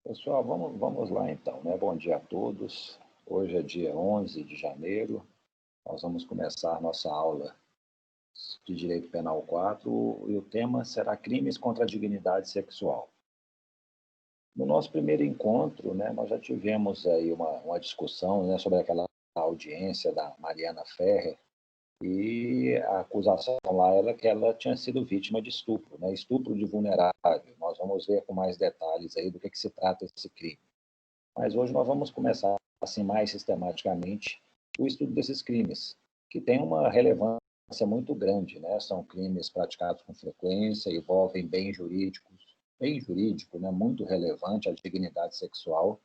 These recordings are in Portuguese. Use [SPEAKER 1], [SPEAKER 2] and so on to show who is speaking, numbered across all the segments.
[SPEAKER 1] Pessoal, vamos lá então, né? Bom dia a todos. Hoje é dia 11 de janeiro. Nós vamos começar nossa aula de Direito Penal 4 e o tema será crimes contra a dignidade sexual. No nosso primeiro encontro, né, nós já tivemos aí uma discussão, né, sobre aquela audiência da Mariana Ferrer e a acusação lá era que ela tinha sido vítima de estupro, né? Estupro de vulnerável. Nós vamos ver com mais detalhes aí do que se trata esse crime. Mas hoje nós vamos começar, assim, mais sistematicamente, o estudo desses crimes, que tem uma relevância muito grande, né? São crimes praticados com frequência, envolvem bem jurídico, né? Muito relevante à dignidade sexual.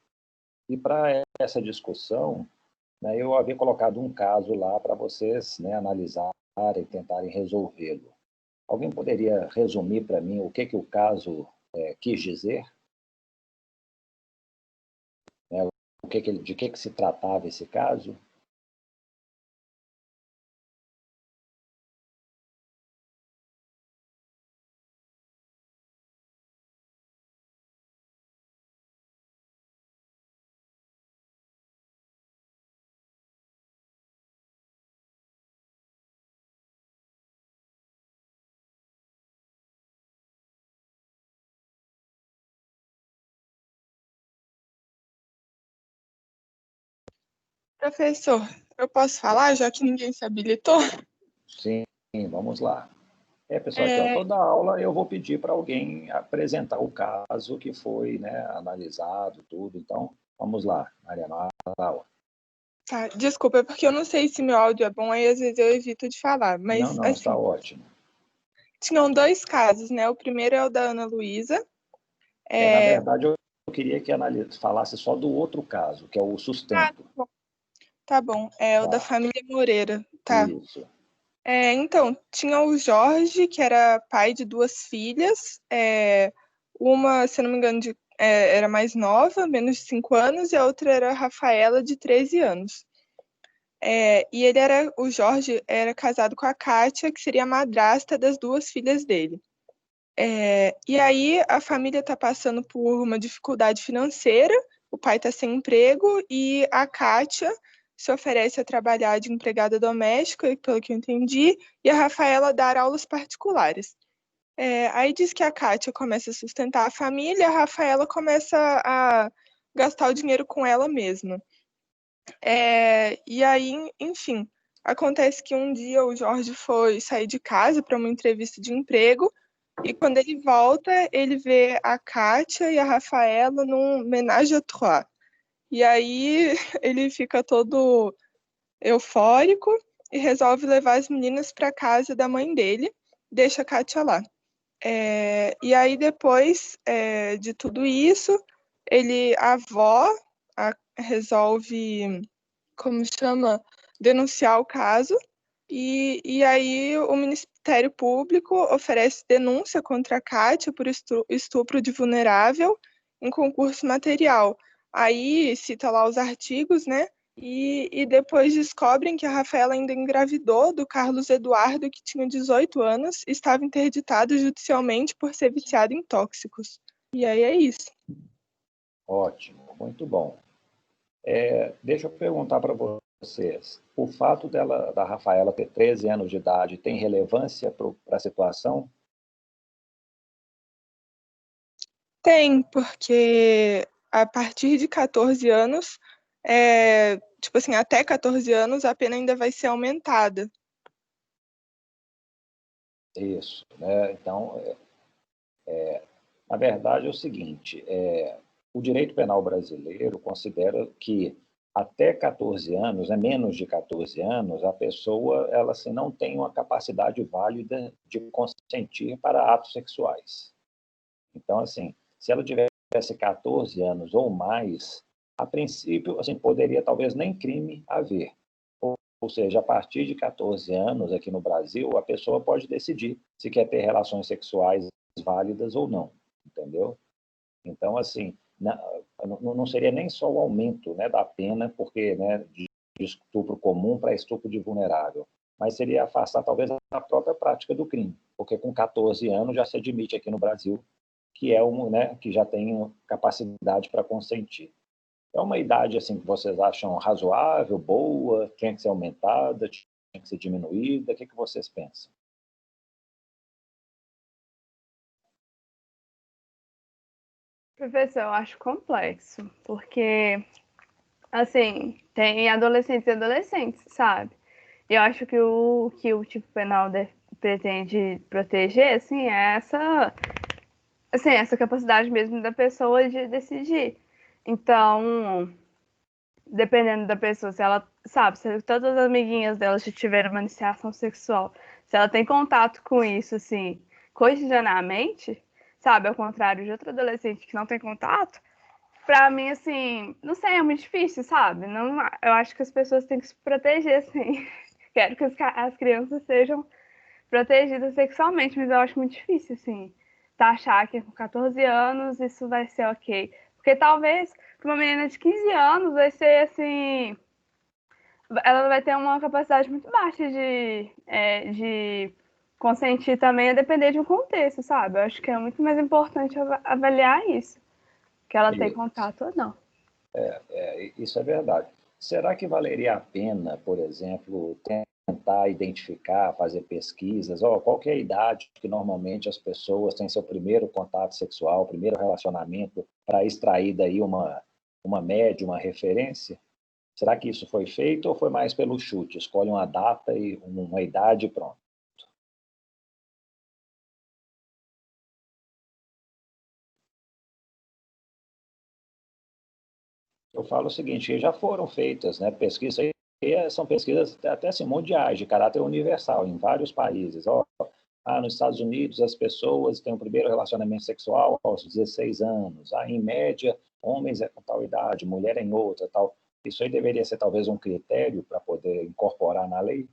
[SPEAKER 1] E para essa discussão, né, eu havia colocado um caso lá para vocês, né, analisarem e tentarem resolvê-lo. Alguém poderia resumir para mim o que o caso quis dizer? Né? De que se tratava esse caso?
[SPEAKER 2] Professor, eu posso falar, já que ninguém se habilitou?
[SPEAKER 1] Sim, vamos lá. Pessoal, aqui, ó,
[SPEAKER 2] É,
[SPEAKER 1] toda aula eu vou pedir para alguém apresentar o caso que foi, né, analisado, tudo. Então, vamos lá, Mariana.
[SPEAKER 2] tá, desculpa, é porque eu não sei se meu áudio é bom, aí às vezes eu evito de falar.
[SPEAKER 1] Não,
[SPEAKER 2] Mas,
[SPEAKER 1] não, está
[SPEAKER 2] assim,
[SPEAKER 1] ótimo.
[SPEAKER 2] tinham dois casos, né? O primeiro é o da Ana Luísa.
[SPEAKER 1] Na
[SPEAKER 2] É...
[SPEAKER 1] verdade, eu queria que falasse só do outro caso, que é o
[SPEAKER 2] Ah,
[SPEAKER 1] sustento.
[SPEAKER 2] tá bom, é o da
[SPEAKER 1] Tá,
[SPEAKER 2] família Moreira, tá.
[SPEAKER 1] isso.
[SPEAKER 2] Então, tinha o Jorge, que era pai de duas filhas. Uma, se eu não me engano, era mais nova, menos de 5 anos, e a outra era a Rafaela, de 13 anos. E o Jorge era casado com a Kátia, que seria a madrasta das duas filhas dele. E aí a família está passando por uma dificuldade financeira, o pai está sem emprego e a Kátia se oferece a trabalhar de empregada doméstica, pelo que eu entendi, e a Rafaela dar aulas particulares. Aí diz que a Kátia começa a sustentar a família, a Rafaela começa a gastar o dinheiro com ela mesma. E aí, enfim, acontece que um dia o Jorge foi sair de casa para uma entrevista de emprego e quando ele volta, ele vê a Kátia e a Rafaela num ménage à trois. E aí ele fica todo eufórico e resolve levar as meninas para casa da mãe dele, deixa a Kátia lá. E aí depois de tudo isso, a avó resolve, como chama, denunciar o caso, e aí o Ministério Público oferece denúncia contra a Kátia por estupro de vulnerável em concurso material. Aí cita lá os artigos, né? E depois descobrem que a Rafaela ainda engravidou do Carlos Eduardo, que tinha 18 anos, e estava interditado judicialmente por ser viciado em tóxicos. E aí é isso.
[SPEAKER 1] Ótimo, muito bom. Deixa eu perguntar para vocês, o fato da Rafaela ter 13 anos de idade tem relevância para a situação?
[SPEAKER 2] Tem, porque a partir de 14 anos, tipo assim, até 14 anos a pena ainda vai ser aumentada.
[SPEAKER 1] Isso, né? Então, na verdade é o seguinte, o direito penal brasileiro considera que até 14 anos, menos de 14 anos, a pessoa ela assim, não tem uma capacidade válida de consentir para atos sexuais. Então, assim, se ela tivesse 14 anos ou mais, a princípio, assim, poderia talvez nem crime haver. Ou seja, a partir de 14 anos aqui no Brasil, a pessoa pode decidir se quer ter relações sexuais válidas ou não, entendeu? Então, assim, não seria nem só o aumento, né, da pena, porque, né, de estupro comum para estupro de vulnerável, mas seria afastar talvez a própria prática do crime, porque com 14 anos já se admite aqui no Brasil que é né, que já tem capacidade para consentir. É uma idade assim que vocês acham razoável, boa, tinha que ser aumentada, tinha que ser diminuída? O que vocês pensam?
[SPEAKER 3] Professor, eu acho complexo, porque, assim, tem adolescentes e adolescentes, sabe? E eu acho que o tipo penal pretende proteger, assim, é essa capacidade mesmo da pessoa de decidir. Então, dependendo da pessoa, se ela, sabe, se todas as amiguinhas dela já tiveram uma iniciação sexual, se ela tem contato com isso, assim, cotidianamente, sabe, ao contrário de outro adolescente que não tem contato, pra mim, assim, não sei, é muito difícil, sabe? Não, eu acho que as pessoas têm que se proteger, assim. Quero que as crianças sejam protegidas sexualmente, mas eu acho muito difícil, assim, achar que com 14 anos isso vai ser ok. Porque talvez para uma menina de 15 anos vai ser assim. Ela vai ter uma capacidade muito baixa de consentir também, a depender de um contexto, sabe? Eu acho que é muito mais importante avaliar isso, que ela tem contato ou não.
[SPEAKER 1] Isso é verdade. Será que valeria a pena, por exemplo, tentar identificar, fazer pesquisas? Qual que é a idade que normalmente as pessoas têm seu primeiro contato sexual, primeiro relacionamento, para extrair daí uma média, uma referência? Será que isso foi feito ou foi mais pelo chute? Escolhe uma data e uma idade e pronto. Eu falo o seguinte, já foram feitas, né, pesquisas, são pesquisas até assim, mundiais, de caráter universal, em vários países. Nos Estados Unidos, as pessoas têm o primeiro relacionamento sexual aos 16 anos. Em média, homens é com tal idade, mulher é em outra, tal. Isso aí deveria ser talvez um critério para poder incorporar na lei?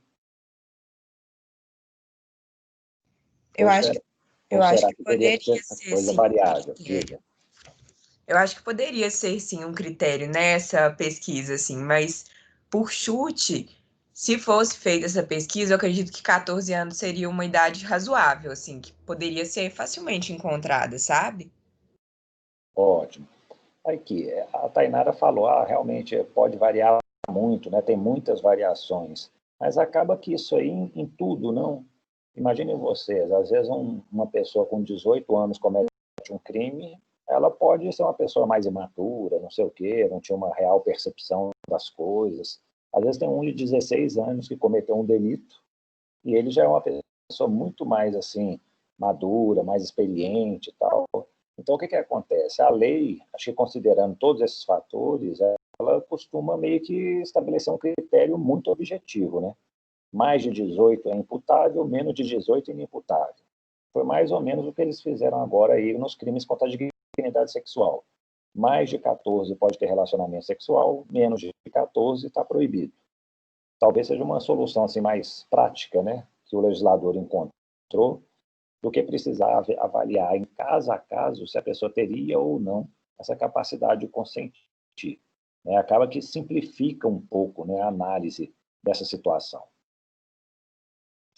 [SPEAKER 4] Eu acho que
[SPEAKER 1] Teria
[SPEAKER 4] poderia
[SPEAKER 1] que ser
[SPEAKER 4] ser,
[SPEAKER 1] coisa
[SPEAKER 4] sim,
[SPEAKER 1] variável?
[SPEAKER 4] critério. Eu acho que poderia ser, sim, um critério nessa pesquisa, assim, mas por chute, se fosse feita essa pesquisa, eu acredito que 14 anos seria uma idade razoável, assim, que poderia ser facilmente encontrada, sabe?
[SPEAKER 1] Ótimo. Aqui, a Tainara falou, realmente pode variar muito, né? Tem muitas variações, mas acaba que isso aí em tudo, não? Imaginem vocês, às vezes uma pessoa com 18 anos comete um crime, ela pode ser uma pessoa mais imatura, não sei o quê, não tinha uma real percepção das coisas. Às vezes tem um de 16 anos que cometeu um delito e ele já é uma pessoa muito mais assim madura, mais experiente e tal. Então o que acontece? A lei, acho que considerando todos esses fatores, ela costuma meio que estabelecer um critério muito objetivo, né? Mais de 18 é imputável, menos de 18 é inimputável. Foi mais ou menos o que eles fizeram agora aí nos crimes contra a dignidade sexual. Mais de 14 pode ter relacionamento sexual, menos de 14 está proibido. Talvez seja uma solução assim mais prática, né, que o legislador encontrou, do que precisar avaliar em caso a caso se a pessoa teria ou não essa capacidade de consentir. Né? Acaba que simplifica um pouco, né, a análise dessa situação.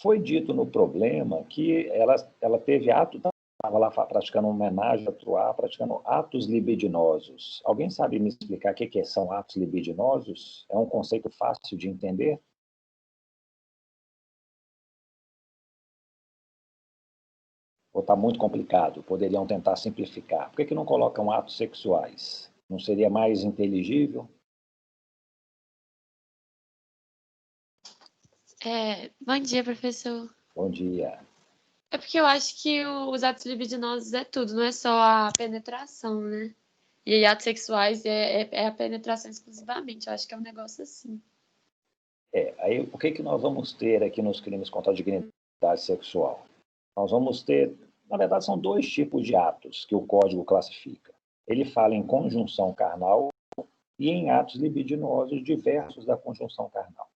[SPEAKER 1] Foi dito no problema que ela teve estava lá praticando uma homenagem a Troar, praticando atos libidinosos. Alguém sabe me explicar o que são atos libidinosos? É um conceito fácil de entender? Ou está muito complicado? Poderiam tentar simplificar. Por que não colocam atos sexuais? Não seria mais inteligível?
[SPEAKER 5] Bom dia, professor.
[SPEAKER 1] Bom dia.
[SPEAKER 5] É porque eu acho que os atos libidinosos é tudo, não é só a penetração, né? E aí, atos sexuais é a penetração exclusivamente. Eu acho que é um negócio assim.
[SPEAKER 1] Aí o que nós vamos ter aqui nos crimes contra a dignidade sexual? Nós vamos ter, na verdade, são dois tipos de atos que o Código classifica. Ele fala em conjunção carnal e em atos libidinosos diversos da conjunção carnal.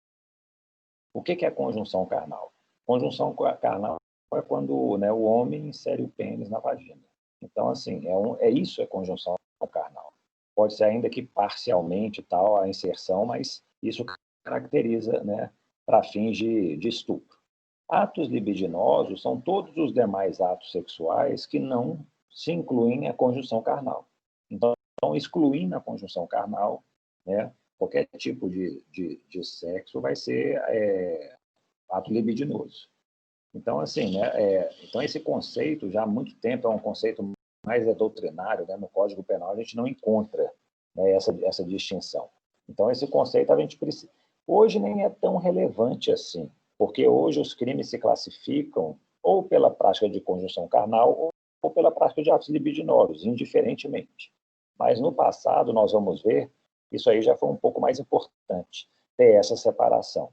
[SPEAKER 1] O que é conjunção carnal? Conjunção carnal é quando, né, o homem insere o pênis na vagina. Então, assim, isso é conjunção carnal. Pode ser ainda que parcialmente tal a inserção, mas isso caracteriza, né, para fins de estupro. Atos libidinosos são todos os demais atos sexuais que não se incluem a conjunção carnal. Então, excluindo a conjunção carnal, né, qualquer tipo de sexo vai ser ato libidinoso. Então, assim, né, então esse conceito, já há muito tempo, é um conceito mais doutrinário, né? No Código Penal a gente não encontra, né, essa distinção. Então, esse conceito a gente precisa... Hoje nem é tão relevante assim, porque hoje os crimes se classificam ou pela prática de conjunção carnal ou pela prática de atos libidinosos, indiferentemente. Mas no passado, nós vamos ver, isso aí já foi um pouco mais importante, ter essa separação.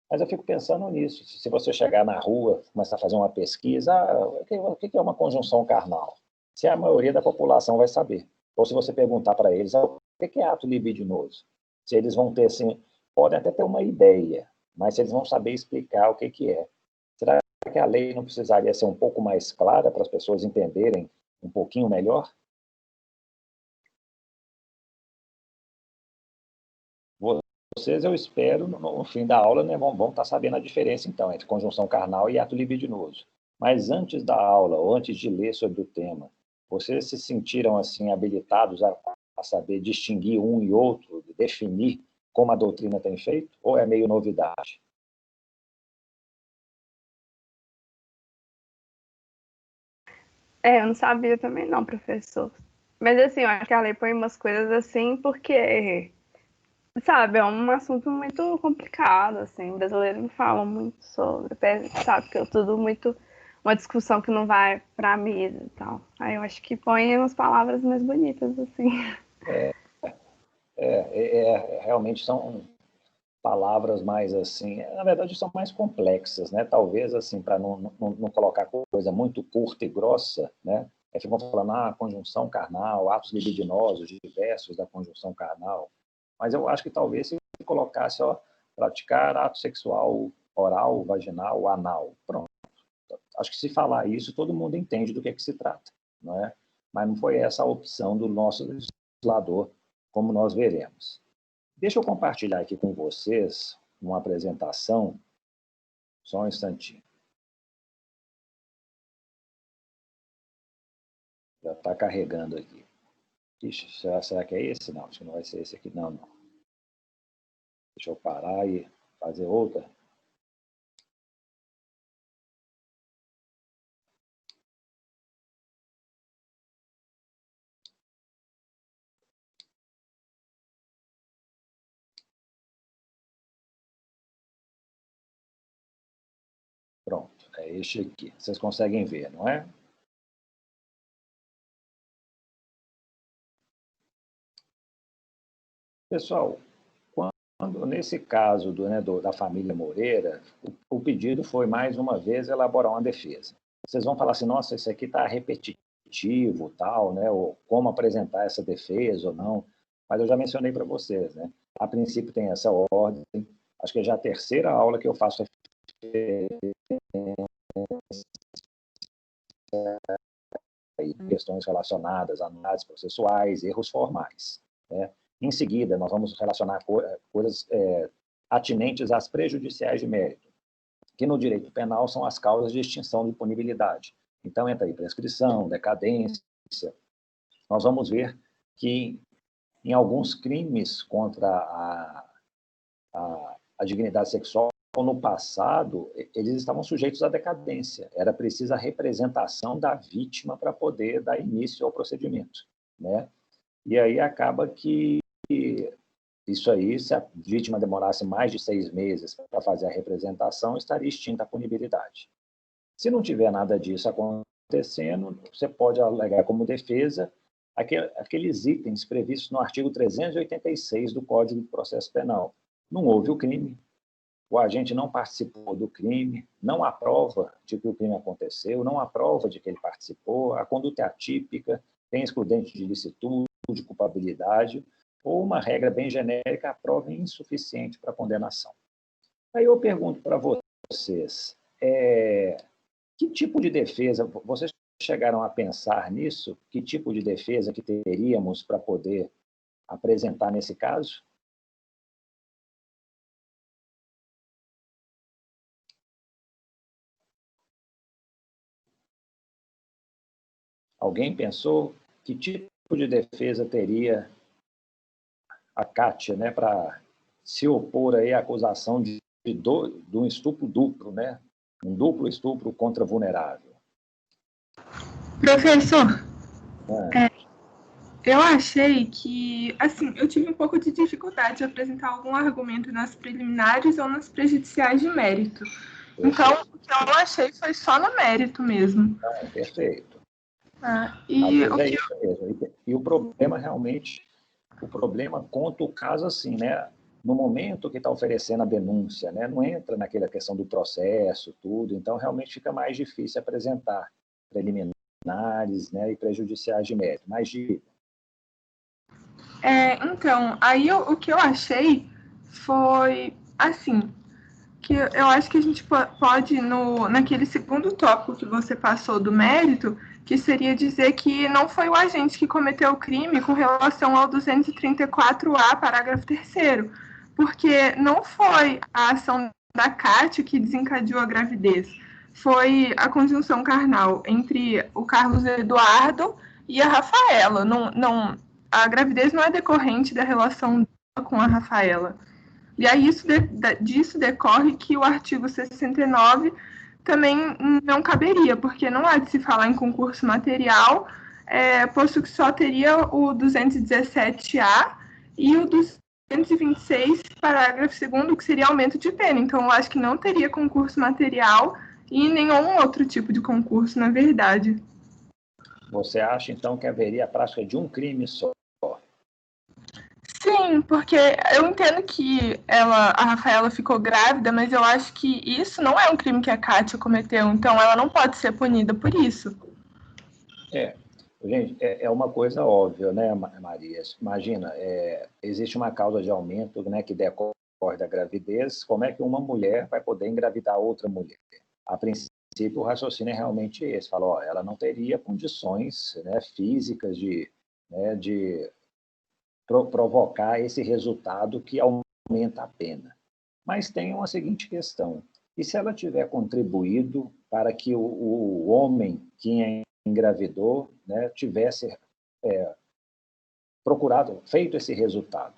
[SPEAKER 1] Mas eu fico pensando nisso. Se você chegar na rua, começar a fazer uma pesquisa, o que é uma conjunção carnal? Se a maioria da população vai saber. Ou se você perguntar para eles, o que é ato libidinoso? Se eles vão ter, assim, podem até ter uma ideia, mas se eles vão saber explicar o que é. Será que a lei não precisaria ser um pouco mais clara para as pessoas entenderem um pouquinho melhor? Vocês, eu espero, no fim da aula, né, vão estar sabendo a diferença, então, entre conjunção carnal e ato libidinoso. Mas antes da aula, ou antes de ler sobre o tema, vocês se sentiram, assim, habilitados a saber distinguir um e outro, definir como a doutrina tem feito? Ou é meio novidade?
[SPEAKER 3] Eu não sabia também não, professor. Mas assim, eu acho que a lei põe umas coisas assim porque, sabe, é um assunto muito complicado, assim, o brasileiro não fala muito sobre, sabe, que é tudo muito uma discussão que não vai pra mesa e tal. Aí eu acho que põe umas palavras mais bonitas, assim.
[SPEAKER 1] Realmente são palavras mais assim, na verdade são mais complexas, né? Talvez assim, para não colocar coisa muito curta e grossa, né? Aí ficam falando, conjunção carnal, atos libidinosos diversos da conjunção carnal. Mas eu acho que talvez se colocasse, praticar ato sexual oral, vaginal, anal. Pronto. Acho que se falar isso, todo mundo entende do que se trata, não é? Mas não foi essa a opção do nosso legislador, como nós veremos. Deixa eu compartilhar aqui com vocês uma apresentação, só um instantinho. Já está carregando aqui. Ixi, será que é esse? Não, acho que não vai ser esse aqui, não. Deixa eu parar e fazer outra. Pronto, é este aqui. Vocês conseguem ver, não é? Pessoal, nesse caso da família Moreira, o pedido foi, mais uma vez, elaborar uma defesa. Vocês vão falar assim, nossa, isso aqui está repetitivo, tal, né? Ou como apresentar essa defesa ou não. Mas eu já mencionei para vocês, né? A princípio tem essa ordem. Acho que já é a terceira aula que eu faço questões relacionadas a análises processuais, erros formais, né? Em seguida, nós vamos relacionar coisas atinentes às prejudiciais de mérito, que no direito penal são as causas de extinção de punibilidade. Então, entra aí prescrição, decadência. Nós vamos ver que, em alguns crimes contra a dignidade sexual, no passado, eles estavam sujeitos à decadência. Era precisa a representação da vítima para poder dar início ao procedimento, né? E aí acaba que isso aí, se a vítima demorasse mais de 6 meses para fazer a representação, estaria extinta a punibilidade. Se não tiver nada disso acontecendo, você pode alegar como defesa aqueles itens previstos no artigo 386 do Código de Processo Penal. Não houve o crime, o agente não participou do crime, não há prova de que o crime aconteceu, não há prova de que ele participou, a conduta é atípica, tem excludente de licitude, de culpabilidade, ou uma regra bem genérica, a prova é insuficiente para a condenação. Aí eu pergunto para vocês, que tipo de defesa, vocês chegaram a pensar nisso? Que tipo de defesa que teríamos para poder apresentar nesse caso? Alguém pensou que tipo de defesa teria a Kátia, né, para se opor aí à acusação de um estupro duplo, né? Um duplo estupro contra vulnerável?
[SPEAKER 2] Professor,
[SPEAKER 1] Ah,
[SPEAKER 2] eu achei que, assim, eu tive um pouco de dificuldade de apresentar algum argumento nas preliminares ou nas prejudiciais de mérito. Então, o que eu achei foi só no mérito mesmo.
[SPEAKER 1] perfeito. Às
[SPEAKER 2] E
[SPEAKER 1] vezes
[SPEAKER 2] o
[SPEAKER 1] é
[SPEAKER 2] que
[SPEAKER 1] isso mesmo. E o problema realmente, o problema conta o caso assim, né? No momento que está oferecendo a denúncia, né? Não entra naquela questão do processo, tudo. Então, realmente fica mais difícil apresentar preliminares, né? E prejudiciais de mérito. Mais de
[SPEAKER 2] então, aí o que eu achei foi, assim, que eu acho que a gente pode, naquele segundo tópico que você passou do mérito, que seria dizer que não foi o agente que cometeu o crime com relação ao 234A, parágrafo 3º, porque não foi a ação da Cátia que desencadeou a gravidez, foi a conjunção carnal entre o Carlos Eduardo e a Rafaela. A gravidez não é decorrente da relação com a Rafaela. E aí disso decorre que o artigo 69 também não caberia, porque não há de se falar em concurso material, posto que só teria o 217A e o 226, parágrafo 2º, que seria aumento de pena. Então, eu acho que não teria concurso material e nenhum outro tipo de concurso, na verdade.
[SPEAKER 1] Você acha, então, que haveria a prática de um crime só?
[SPEAKER 2] Sim, porque eu entendo que a Rafaela ficou grávida, mas eu acho que isso não é um crime que a Kátia cometeu, então ela não pode ser punida por isso.
[SPEAKER 1] Gente, é uma coisa óbvia, né, Maria? Imagina, existe uma causa de aumento, né, que decorre da gravidez. Como é que uma mulher vai poder engravidar outra mulher? A princípio, o raciocínio é realmente esse. Fala, ó, ela não teria condições, né, físicas de provocar esse resultado que aumenta a pena. Mas tem uma seguinte questão: e se ela tiver contribuído para que o homem que engravidou, né, tivesse procurado, feito esse resultado?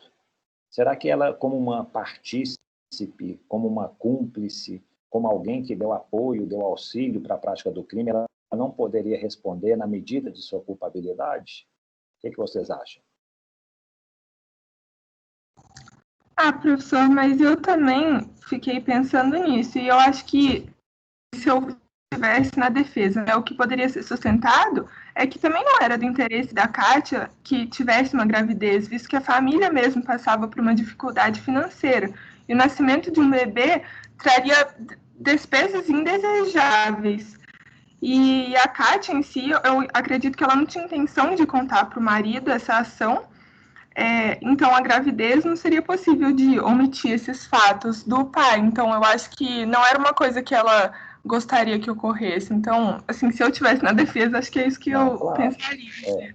[SPEAKER 1] Será que ela, como uma partícipe, como uma cúmplice, como alguém que deu apoio, deu auxílio para a prática do crime, ela não poderia responder na medida de sua culpabilidade? O que vocês acham?
[SPEAKER 2] Professor, mas eu também fiquei pensando nisso, e eu acho que se eu estivesse na defesa, né, o que poderia ser sustentado é que também não era do interesse da Kátia que tivesse uma gravidez, visto que a família mesmo passava por uma dificuldade financeira. E o nascimento de um bebê traria despesas indesejáveis. E a Kátia em si, eu acredito que ela não tinha intenção de contar para o marido essa ação, então a gravidez não seria possível de omitir esses fatos do pai. Então eu acho que não era uma coisa que ela gostaria que ocorresse. Então, assim, se eu tivesse na defesa, acho que é isso que
[SPEAKER 1] Não,
[SPEAKER 2] eu
[SPEAKER 1] claro.
[SPEAKER 2] pensaria.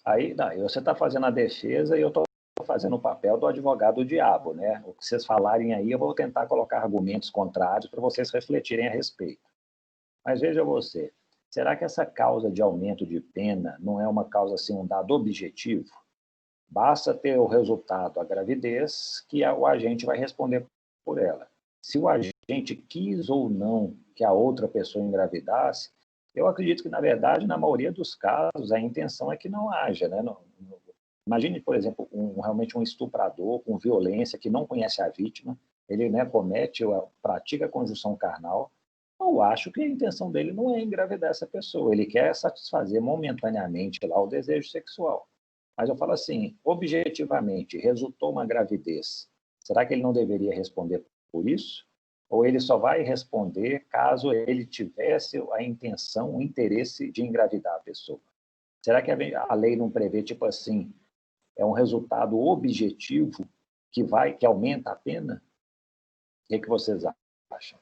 [SPEAKER 1] Aí, não, você está fazendo a defesa e eu estou fazendo o papel do advogado do diabo, né? O que vocês falarem aí, eu vou tentar colocar argumentos contrários para vocês refletirem a respeito. Mas veja você, será que essa causa de aumento de pena não é uma causa, assim, um dado objetivo? Basta ter o resultado, a gravidez, que o agente vai responder por ela. Se o agente quis ou não que a outra pessoa engravidasse, eu acredito que, na verdade, na maioria dos casos, a intenção é que não haja, né? Imagine, por exemplo, realmente um estuprador com violência que não conhece a vítima, ele, né, pratica a conjunção carnal. Eu acho que a intenção dele não é engravidar essa pessoa, ele quer satisfazer momentaneamente lá o desejo sexual. Mas eu falo assim, objetivamente, resultou uma gravidez. Será que ele não deveria responder por isso? Ou ele só vai responder caso ele tivesse a intenção, o interesse de engravidar a pessoa? Será que a lei não prevê, tipo assim, é um resultado objetivo que aumenta a pena? O que vocês acham?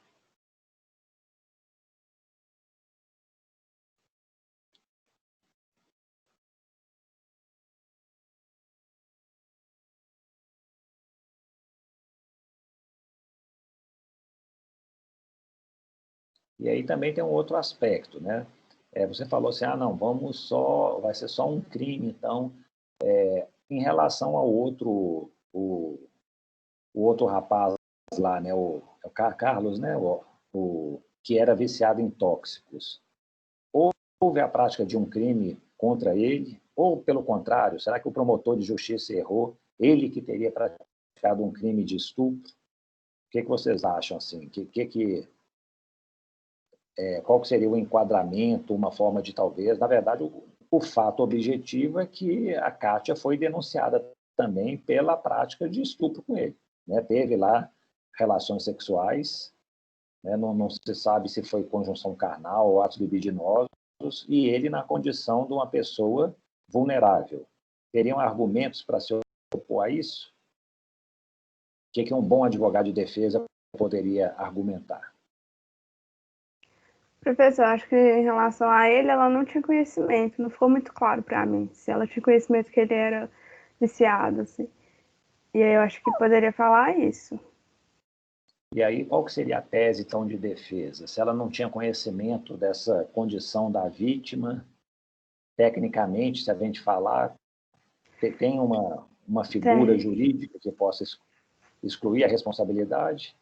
[SPEAKER 1] E aí também tem um outro aspecto, né? Você falou assim, não, vai ser só um crime, então, em relação ao outro, o outro rapaz lá, né, o Carlos, né, que era viciado em tóxicos, houve a prática de um crime contra ele, ou pelo contrário, será que o promotor de justiça errou, ele que teria praticado um crime de estupro? O que vocês acham assim? Qual que seria o enquadramento, uma forma de talvez, na verdade, o fato objetivo é que a Kátia foi denunciada também pela prática de estupro com ele, né? Teve lá relações sexuais, né? Não se sabe se foi conjunção carnal ou atos libidinosos, e ele na condição de uma pessoa vulnerável. Teriam argumentos para se opor a isso? O que um bom advogado de defesa poderia argumentar?
[SPEAKER 3] Professor, acho que em relação a ele, ela não tinha conhecimento, não ficou muito claro para mim se ela tinha conhecimento que ele era viciado, assim. E aí eu acho que poderia falar isso.
[SPEAKER 1] E aí, qual que seria a tese, então, de defesa? Se ela não tinha conhecimento dessa condição da vítima, tecnicamente, se a gente falar, tem uma figura jurídica que possa excluir a responsabilidade?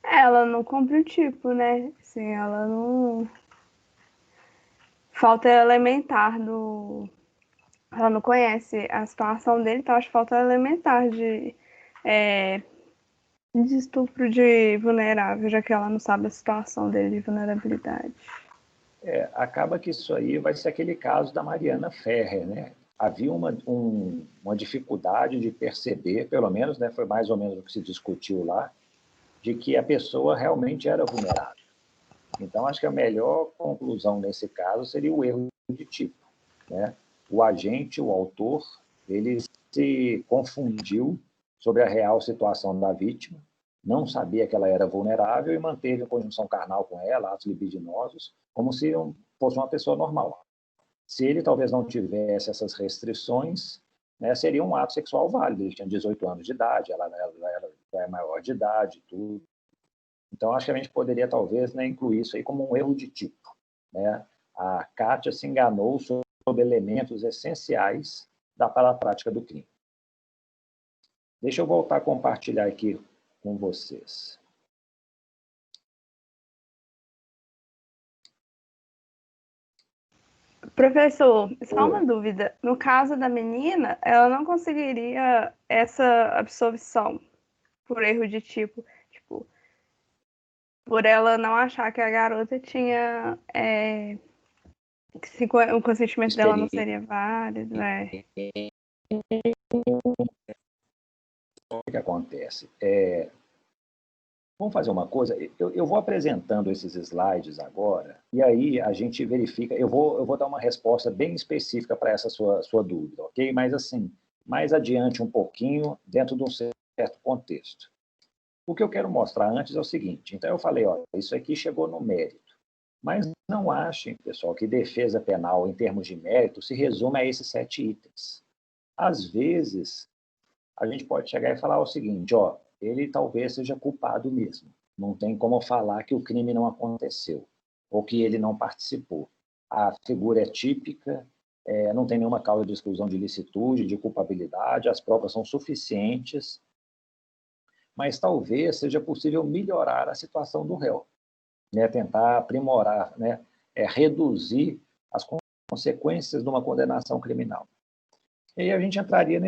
[SPEAKER 3] Ela não cumpre o tipo, né? Assim, ela não... Falta elementar do... Ela não conhece a situação dele, então acho que falta elementar de estupro de vulnerável, já que ela não sabe a situação dele de vulnerabilidade.
[SPEAKER 1] Acaba que isso aí vai ser aquele caso da Mariana Ferrer, né? Havia uma dificuldade de perceber, pelo menos, né, foi mais ou menos o que se discutiu lá, de que a pessoa realmente era vulnerável. Então, acho que a melhor conclusão nesse caso seria o erro de tipo, né? O agente, o autor, ele se confundiu sobre a real situação da vítima, não sabia que ela era vulnerável e manteve a conjunção carnal com ela, atos libidinosos, como se fosse uma pessoa normal. Se ele talvez não tivesse essas restrições, né, seria um ato sexual válido. Ele tinha 18 anos de idade, ela é maior de idade, tudo. Então, acho que a gente poderia, talvez, né, incluir isso aí como um erro de tipo, né? A Kátia se enganou sobre elementos essenciais para a prática do crime. Deixa eu voltar a compartilhar aqui com vocês.
[SPEAKER 3] Professor, só uma dúvida. No caso da menina, ela não conseguiria essa absolvição por erro de tipo, por ela não achar que a garota tinha o consentimento dela não seria válido,
[SPEAKER 1] O que acontece? Vamos fazer uma coisa, eu vou apresentando esses slides agora, e aí a gente verifica, eu vou dar uma resposta bem específica para essa sua dúvida, ok? Mas assim, mais adiante um pouquinho, dentro de um certo contexto. O que eu quero mostrar antes é o seguinte, então eu falei, ó, isso aqui chegou no mérito, mas não achem, pessoal, que defesa penal em termos de mérito se resume a esses 7 itens. Às vezes, a gente pode chegar e falar o seguinte, ó, ele talvez seja culpado mesmo. Não tem como falar que o crime não aconteceu ou que ele não participou. A figura é típica, não tem nenhuma causa de exclusão de licitude, de culpabilidade, as provas são suficientes, mas talvez seja possível melhorar a situação do réu, né? Tentar aprimorar, né? Reduzir as consequências de uma condenação criminal. E aí a gente entraria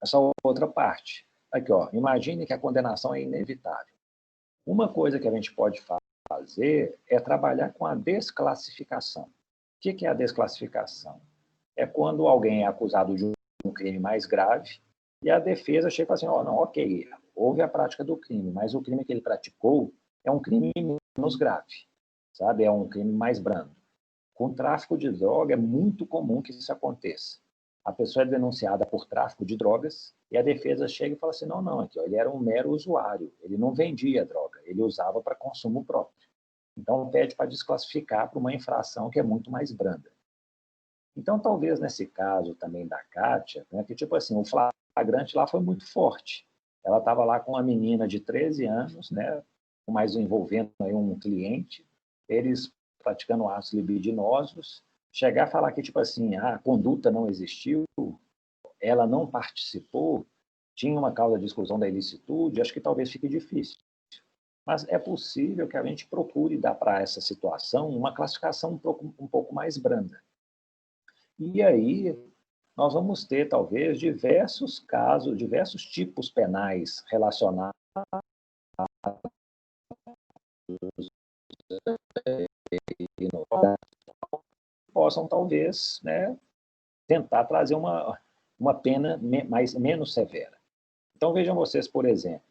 [SPEAKER 1] essa outra parte. Aqui, ó, imagine que a condenação é inevitável. Uma coisa que a gente pode fazer é trabalhar com a desclassificação. O que é a desclassificação? É quando alguém é acusado de um crime mais grave e a defesa chega e fala assim, ó, não, ok, houve a prática do crime, mas o crime que ele praticou é um crime menos grave, sabe? É um crime mais brando. Com tráfico de droga é muito comum que isso aconteça. A pessoa é denunciada por tráfico de drogas e a defesa chega e fala assim, não, aqui, ó, ele era um mero usuário, ele não vendia droga, ele usava para consumo próprio. Então, pede para desclassificar para uma infração que é muito mais branda. Então, talvez nesse caso também da Kátia, né, que tipo assim, o flagrante lá foi muito forte. Ela estava lá com uma menina de 13 anos, né, mais envolvendo aí um cliente, eles praticando atos libidinosos, chegar a falar que, tipo assim, a conduta não existiu, ela não participou, tinha uma causa de exclusão da ilicitude, acho que talvez fique difícil. Mas é possível que a gente procure dar para essa situação uma classificação um pouco mais branda. E aí nós vamos ter, talvez, diversos casos, diversos tipos penais relacionados possam, talvez, né, tentar trazer uma pena menos severa. Então, vejam vocês, por exemplo,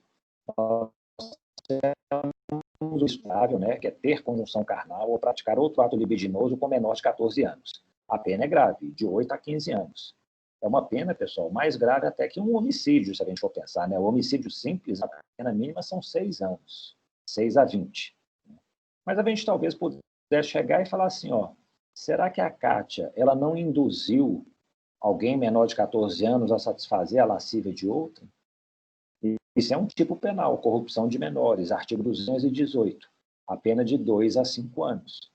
[SPEAKER 1] o estável, né, que é ter conjunção carnal ou praticar outro ato libidinoso com menor de 14 anos. A pena é grave, de 8 a 15 anos. É uma pena, pessoal, mais grave até que um homicídio, se a gente for pensar, né? O homicídio simples, a pena mínima são 6 anos, 6 a 20. Mas a gente talvez pudesse chegar e falar assim, ó, será que a Kátia, ela não induziu alguém menor de 14 anos a satisfazer a lascívia de outra? Isso é um tipo penal, corrupção de menores, artigo 218, a pena de 2 a 5 anos.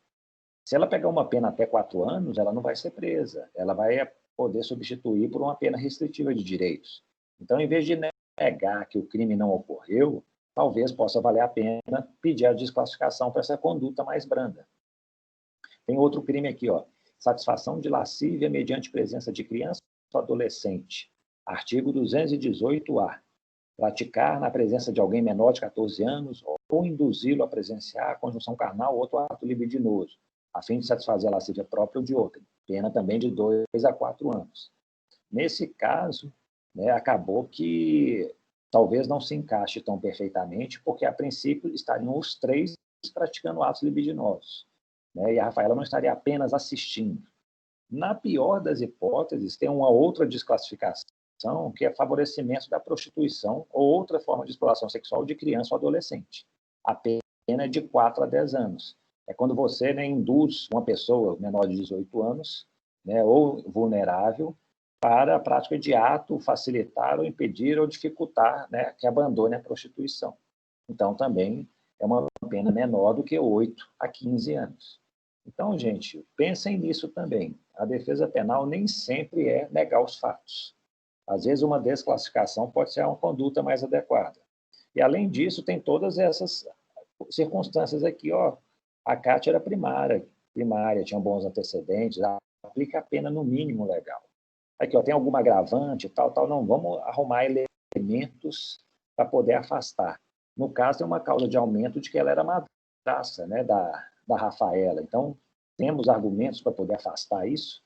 [SPEAKER 1] Se ela pegar uma pena até 4 anos, ela não vai ser presa, ela vai poder substituir por uma pena restritiva de direitos. Então, em vez de negar que o crime não ocorreu, talvez possa valer a pena pedir a desclassificação para essa conduta mais branda. Tem outro crime aqui, ó, satisfação de lascívia mediante presença de criança ou adolescente, artigo 218-A. Praticar na presença de alguém menor de 14 anos ou induzi-lo a presenciar a conjunção carnal ou outro ato libidinoso, a fim de satisfazer a lascívia própria ou de outra. Pena também de 2 a 4 anos. Nesse caso, né, acabou que talvez não se encaixe tão perfeitamente, porque, a princípio, estariam os 3 praticando atos libidinosos, né, e a Rafaela não estaria apenas assistindo. Na pior das hipóteses, tem uma outra desclassificação, que é favorecimento da prostituição ou outra forma de exploração sexual de criança ou adolescente. A pena é de 4 a 10 anos. É quando você, né, induz uma pessoa menor de 18 anos, né, ou vulnerável, para a prática de ato, facilitar ou impedir ou dificultar, né, que abandone a prostituição. Então, também é uma pena menor do que 8 a 15 anos. Então, gente, pensem nisso também. A defesa penal nem sempre é negar os fatos. Às vezes, uma desclassificação pode ser uma conduta mais adequada. E, além disso, tem todas essas circunstâncias aqui, ó. A Kátia era primária, tinha bons antecedentes, aplica a pena no mínimo legal. Aqui, ó, tem alguma agravante, tal, não, vamos arrumar elementos para poder afastar. No caso, tem uma causa de aumento de que ela era madrasta, né, da Rafaela. Então, temos argumentos para poder afastar isso?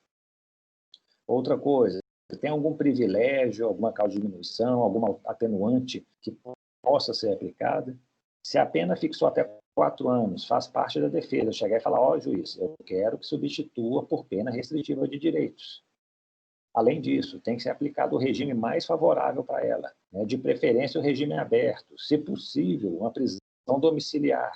[SPEAKER 1] Outra coisa, tem algum privilégio, alguma causa de diminuição, alguma atenuante que possa ser aplicada? Se a pena fixou até 4 anos, faz parte da defesa chegar e falar, ó, juiz, eu quero que substitua por pena restritiva de direitos. Além disso, tem que ser aplicado o regime mais favorável para ela, né? De preferência o regime aberto, se possível, uma prisão domiciliar.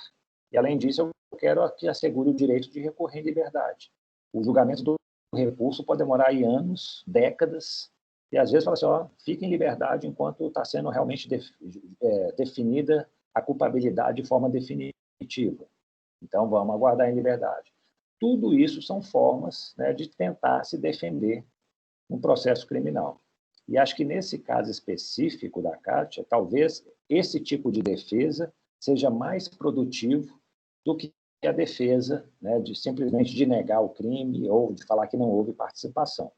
[SPEAKER 1] E, além disso, eu quero que assegure o direito de recorrer em liberdade. O julgamento do recurso pode demorar aí anos, décadas, e às vezes fala assim, ó, fica em liberdade enquanto está sendo realmente definida a culpabilidade de forma definitiva. Então, vamos aguardar em liberdade. Tudo isso são formas, né, de tentar se defender no processo criminal. E acho que nesse caso específico da Kátia, talvez esse tipo de defesa seja mais produtivo do que a defesa, né, de simplesmente de negar o crime ou de falar que não houve participação.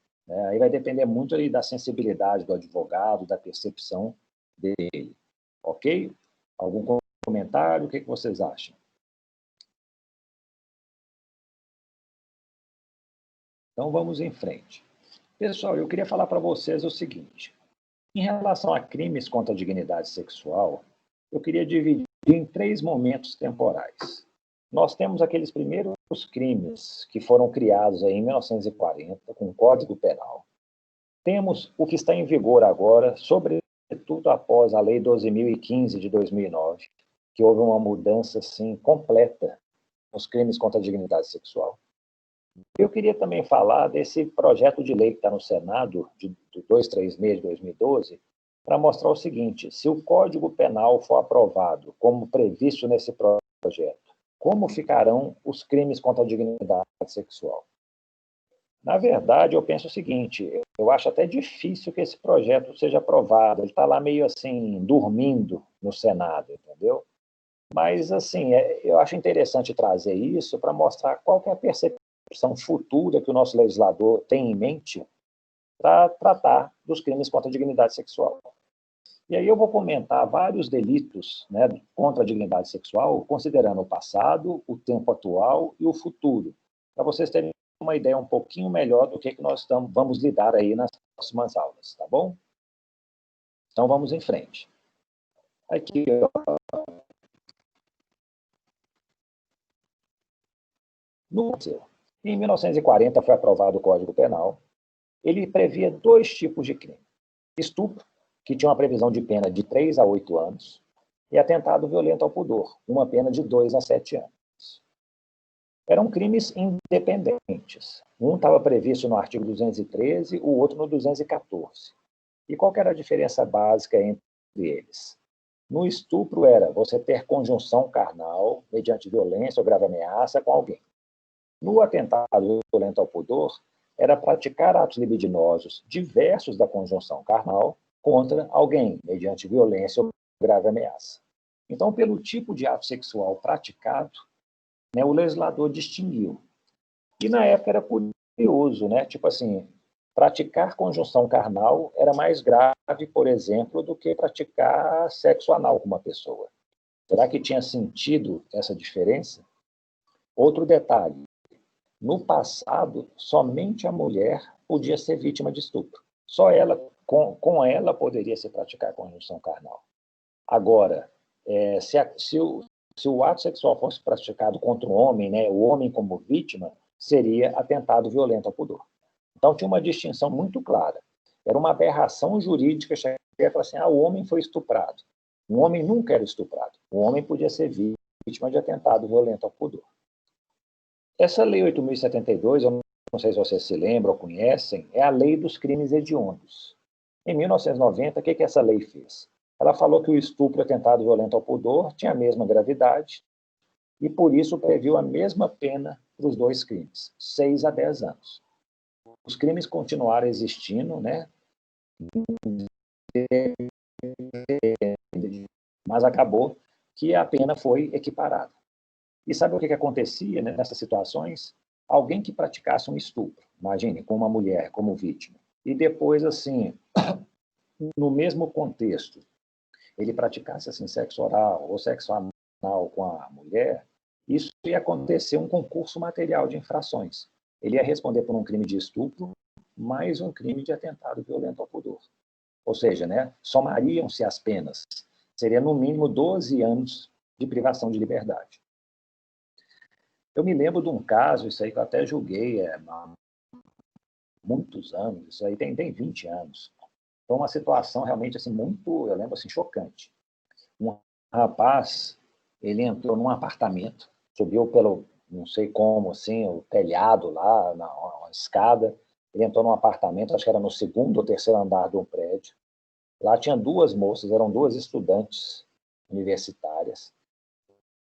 [SPEAKER 1] Aí vai depender muito aí da sensibilidade do advogado, da percepção dele. Ok? Algum comentário? O que vocês acham? Então, vamos em frente. Pessoal, eu queria falar para vocês o seguinte. Em relação a crimes contra a dignidade sexual, eu queria dividir em 3 momentos temporais. Nós temos aqueles primeiros crimes que foram criados aí em 1940, com o Código Penal. Temos o que está em vigor agora, sobretudo após a Lei 12.015 de 2009, que houve uma mudança, assim, completa nos crimes contra a dignidade sexual. Eu queria também falar desse projeto de lei que está no Senado, de 236 de 2012, para mostrar o seguinte, se o Código Penal for aprovado, como previsto nesse projeto, como ficarão os crimes contra a dignidade sexual? Na verdade, eu penso o seguinte, eu acho até difícil que esse projeto seja aprovado. Ele está lá meio assim, dormindo no Senado, entendeu? Mas, assim, eu acho interessante trazer isso para mostrar qual que é a percepção futura que o nosso legislador tem em mente para tratar dos crimes contra a dignidade sexual. E aí eu vou comentar vários delitos, né, contra a dignidade sexual, considerando o passado, o tempo atual e o futuro, para vocês terem uma ideia um pouquinho melhor do que nós vamos lidar aí nas próximas aulas, tá bom? Então vamos em frente. Aqui, em 1940 foi aprovado o Código Penal. Ele previa 2 tipos de crime. Estupro, que tinha uma previsão de pena de 3 a 8 anos, e atentado violento ao pudor, uma pena de 2 a 7 anos. Eram crimes independentes. Um estava previsto no artigo 213, o outro no 214. E qual que era a diferença básica entre eles? No estupro era você ter conjunção carnal, mediante violência ou grave ameaça com alguém. No atentado violento ao pudor, era praticar atos libidinosos diversos da conjunção carnal contra alguém, mediante violência ou grave ameaça. Então, pelo tipo de ato sexual praticado, né, o legislador distinguiu. E na época era curioso, né? Tipo assim, praticar conjunção carnal era mais grave, por exemplo, do que praticar sexo anal com uma pessoa. Será que tinha sentido essa diferença? Outro detalhe, no passado, somente a mulher podia ser vítima de estupro. Só ela, com ela, poderia se praticar conjunção carnal. Agora, se o ato sexual fosse praticado contra um homem, né, o homem como vítima, seria atentado violento ao pudor. Então, tinha uma distinção muito clara. Era uma aberração jurídica chegar e falar assim, o homem foi estuprado. Um homem nunca era estuprado. O homem podia ser vítima de atentado violento ao pudor. Essa Lei 8.072, eu não sei se vocês se lembram ou conhecem, é a Lei dos Crimes Hediondos. Em 1990, o que essa lei fez? Ela falou que o estupro e atentado violento ao pudor tinha a mesma gravidade e, por isso, previu a mesma pena para os 2 crimes, 6 a 10 anos. Os crimes continuaram existindo, né? Mas acabou que a pena foi equiparada. E sabe o que acontecia, né, nessas situações? Alguém que praticasse um estupro, imagine, com uma mulher como vítima, e depois, assim, no mesmo contexto, ele praticasse assim, sexo oral ou sexo anal com a mulher, isso ia acontecer um concurso material de infrações. Ele ia responder por um crime de estupro, mais um crime de atentado violento ao pudor. Ou seja, né, somariam-se as penas. Seria, no mínimo, 12 anos de privação de liberdade. Eu me lembro de um caso, isso aí que eu até julguei há muitos anos, isso aí tem 20 anos. Foi uma situação realmente assim, muito, eu lembro, assim, chocante. Um rapaz, ele entrou num apartamento, subiu pelo, não sei como, assim, o telhado lá, na escada. Ele entrou num apartamento, acho que era no 2º ou 3º andar de um prédio. Lá tinha 2 moças, eram 2 estudantes universitárias.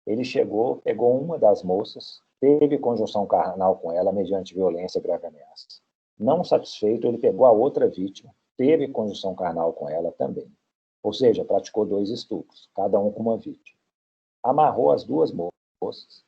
[SPEAKER 1] Ele chegou, pegou uma das moças, teve conjunção carnal com ela mediante violência e grave ameaça. Não satisfeito, ele pegou a outra vítima, teve conjunção carnal com ela também. Ou seja, praticou 2 estupros, cada um com uma vítima. Amarrou as 2 moças,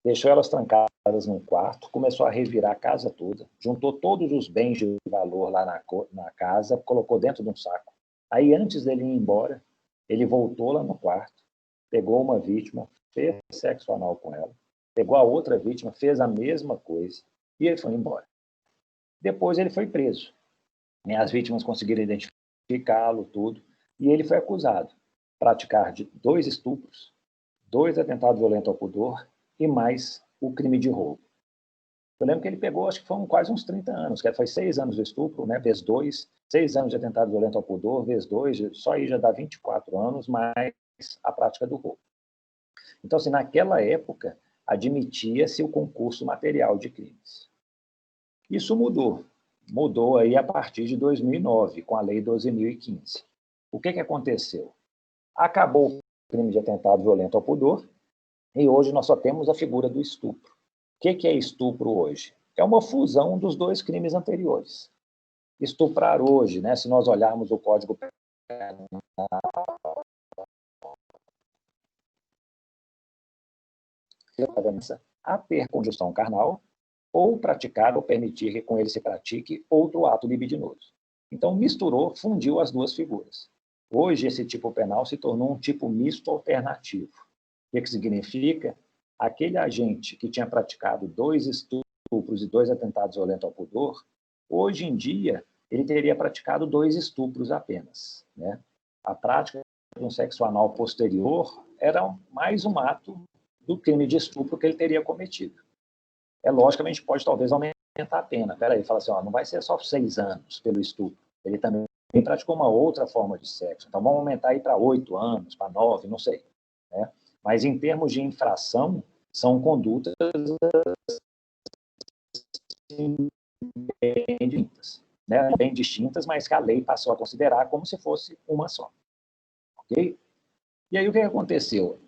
[SPEAKER 1] deixou elas trancadas num quarto, começou a revirar a casa toda, juntou todos os bens de valor lá na casa, colocou dentro de um saco. Aí, antes dele ir embora, ele voltou lá no quarto, pegou uma vítima, fez sexo anal com ela, pegou a outra vítima, fez a mesma coisa e ele foi embora. Depois ele foi preso. As vítimas conseguiram identificá-lo, tudo, e ele foi acusado de praticar de 2 estupros, 2 atentados violentos ao pudor e mais o crime de roubo. Eu lembro que ele pegou, acho que foram quase uns 30 anos, que foi 6 anos de estupro, né, vezes 2, 6 anos de atentado violento ao pudor, vezes 2, só aí já dá 24 anos, mais a prática do roubo. Então, assim, naquela época, admitia-se o concurso material de crimes. Isso mudou aí a partir de 2009, com a Lei 12.015. O que aconteceu? Acabou o crime de atentado violento ao pudor, E hoje nós só temos a figura do estupro. O que é estupro hoje? É uma fusão dos dois crimes anteriores. Estuprar hoje, né, se nós olharmos o Código Penal, a ter conjunção carnal ou praticar ou permitir que com ele se pratique outro ato libidinoso. Então, misturou, fundiu as duas figuras. Hoje, esse tipo penal se tornou um tipo misto alternativo. O que significa? Aquele agente que tinha praticado 2 estupros e 2 atentados violentos ao pudor, hoje em dia, ele teria praticado 2 estupros apenas, né? A prática de um sexo anal posterior era mais um ato do crime de estupro que ele teria cometido. É lógico que a gente pode, talvez, aumentar a pena. Espera aí, fala assim, ó, não vai ser só 6 anos pelo estupro. Ele também praticou uma outra forma de sexo. Então, vamos aumentar aí para 8 anos, para 9, não sei, né? Mas, em termos de infração, são condutas bem distintas, né? Bem distintas, mas que a lei passou a considerar como se fosse uma só. Ok? E aí, o que aconteceu?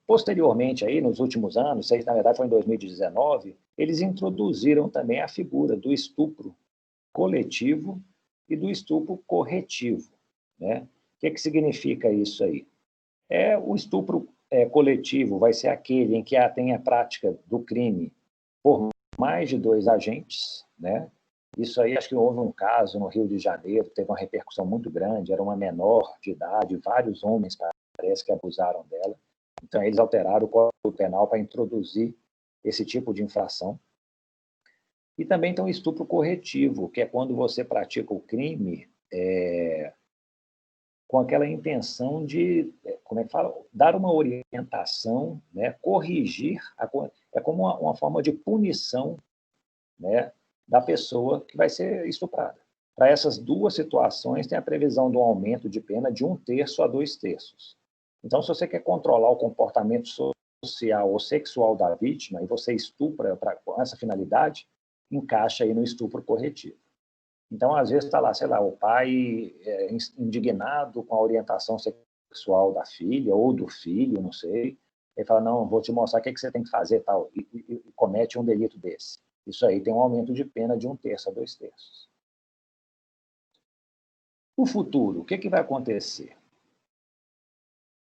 [SPEAKER 1] Posteriormente, aí, nos últimos anos, na verdade foi em 2019, eles introduziram também a figura do estupro coletivo e do estupro corretivo, né? O que significa isso aí? O estupro coletivo vai ser aquele em que tem a prática do crime por mais de 2 agentes, né? Isso aí, acho que houve um caso no Rio de Janeiro, teve uma repercussão muito grande, era uma menor de idade, vários homens parece que abusaram dela. Então, eles alteraram o Código Penal para introduzir esse tipo de infração. E também tem o estupro corretivo, que é quando você pratica o crime com aquela intenção de, como é que fala? Dar uma orientação, né? Corrigir, é como uma forma de punição, né, da pessoa que vai ser estuprada. Para essas duas situações, tem a previsão de um aumento de pena de 1/3 a 2/3. Então, se você quer controlar o comportamento social ou sexual da vítima e você estupra com essa finalidade, encaixa aí no estupro corretivo. Então, às vezes, está lá, sei lá, o pai indignado com a orientação sexual da filha ou do filho, não sei. Ele fala, não, vou te mostrar o que você tem que fazer tal, e comete um delito desse. Isso aí tem um aumento de pena de 1/3 a 2/3. O futuro, o que vai acontecer?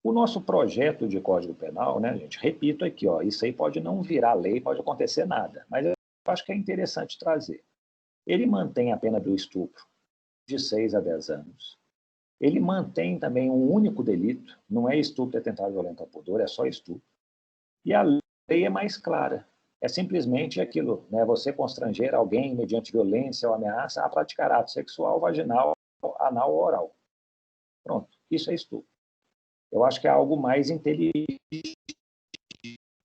[SPEAKER 1] O nosso projeto de Código Penal, né, gente, repito aqui, ó, isso aí pode não virar lei, pode acontecer nada, mas eu acho que é interessante trazer. Ele mantém a pena do estupro de 6 a 10 anos. Ele mantém também um único delito, não é estupro e atentado violento ao pudor, é só estupro. E a lei é mais clara. É simplesmente aquilo, né, você constranger alguém mediante violência ou ameaça a praticar ato sexual, vaginal, anal ou oral. Pronto, isso é estupro. Eu acho que é algo mais inteligente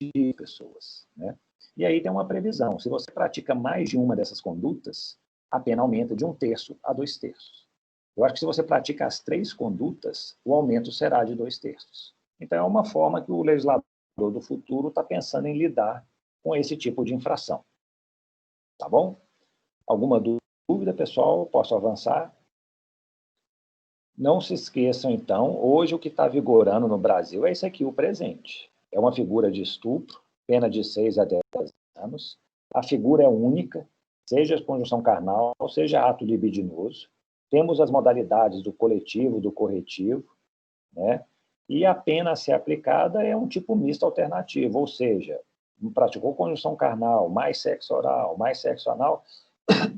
[SPEAKER 1] de pessoas, né? E aí tem uma previsão. Se você pratica mais de uma dessas condutas, a pena aumenta de 1/3 a 2/3. Eu acho que se você pratica as 3 condutas, o aumento será de 2/3. Então, é uma forma que o legislador do futuro está pensando em lidar com esse tipo de infração. Tá bom? Alguma dúvida, pessoal? Posso avançar? Não se esqueçam, então, hoje o que está vigorando no Brasil é esse aqui, o presente. É uma figura de estupro, pena de 6 a 10 anos. A figura é única, seja conjunção carnal, seja ato libidinoso. Temos as modalidades do coletivo, do corretivo, né? E a pena a ser aplicada é um tipo misto alternativo, ou seja, praticou conjunção carnal, mais sexo oral, mais sexo anal,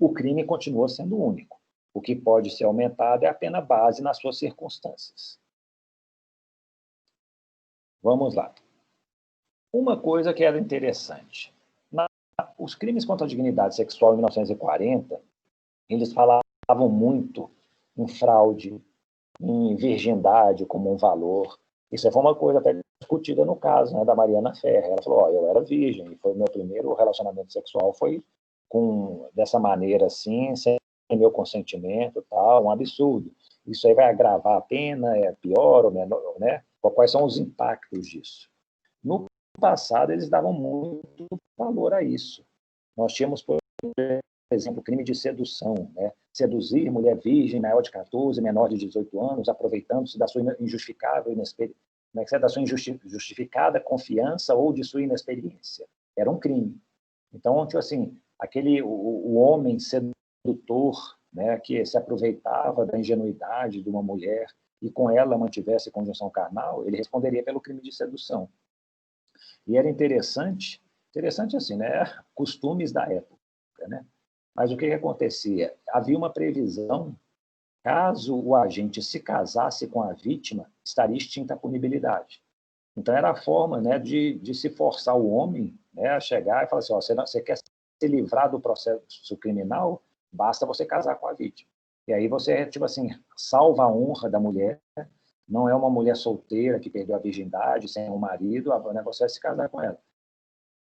[SPEAKER 1] o crime continua sendo único. O que pode ser aumentado é a pena base nas suas circunstâncias. Vamos lá. Uma coisa que era interessante. Os crimes contra a dignidade sexual em 1940, eles falavam muito em fraude, em virgindade como um valor. Isso foi uma coisa até discutida no caso, né, da Mariana Ferrer. Ela falou, eu era virgem, e foi meu primeiro relacionamento sexual, foi dessa maneira assim, sem meu consentimento, tal, um absurdo. Isso aí vai agravar a pena, é pior ou menor, né? Quais são os impactos disso? No passado, eles davam muito valor a isso. Nós tínhamos, por exemplo, o crime de sedução, né? Seduzir mulher virgem, maior de 14, menor de 18 anos, aproveitando-se da sua injustificável como é que é, da sua injustificada confiança ou de sua inexperiência. Era um crime. Então, tipo assim, o homem sedutor, né, que se aproveitava da ingenuidade de uma mulher e com ela mantivesse conjunção carnal, ele responderia pelo crime de sedução. E era interessante assim, né, costumes da época, né? Mas o que acontecia? Havia uma previsão, caso o agente se casasse com a vítima, estaria extinta a punibilidade. Então, era a forma, né, de se forçar o homem, né, a chegar e falar assim, ó, você quer se livrar do processo criminal, basta você casar com a vítima. E aí você, tipo assim, salva a honra da mulher, não é uma mulher solteira que perdeu a virgindade, sem um marido, o negócio é se casar com ela.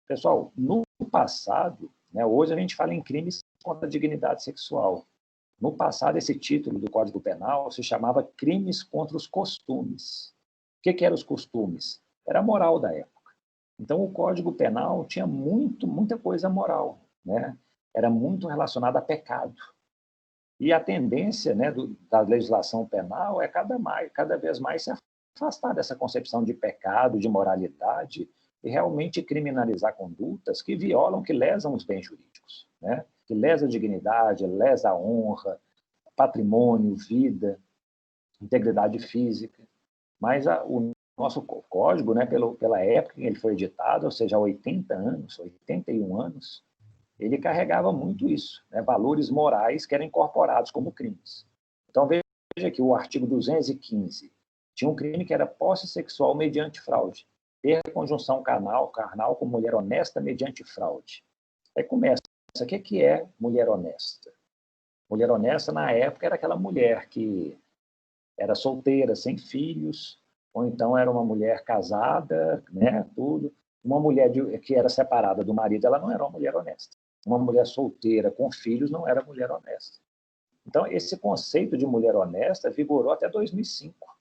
[SPEAKER 1] Pessoal, no passado, né, hoje a gente fala em crimes contra a dignidade sexual. No passado, esse título do Código Penal se chamava crimes contra os costumes. O que eram os costumes? Era a moral da época. Então, o Código Penal tinha muita coisa moral, né? Era muito relacionado a pecado. E a tendência, né, da legislação penal é cada vez mais se afastar dessa concepção de pecado, de moralidade, e realmente criminalizar condutas que violam, que lesam os bens jurídicos, né? Que lesa a dignidade, lesa a honra, patrimônio, vida, integridade física. Mas o nosso código, né, pela época em que ele foi editado, ou seja, há 80 anos, 81 anos, ele carregava muito isso, né, valores morais que eram incorporados como crimes. Então, veja que o artigo 215 tinha um crime que era posse sexual mediante fraude, ter conjunção carnal com mulher honesta mediante fraude. Aí começa, o que é mulher honesta? Mulher honesta, na época, era aquela mulher que era solteira, sem filhos, ou então era uma mulher casada, né, tudo. Uma mulher que era separada do marido, ela não era uma mulher honesta. Uma mulher solteira com filhos não era mulher honesta. Então, esse conceito de mulher honesta vigorou até 2005.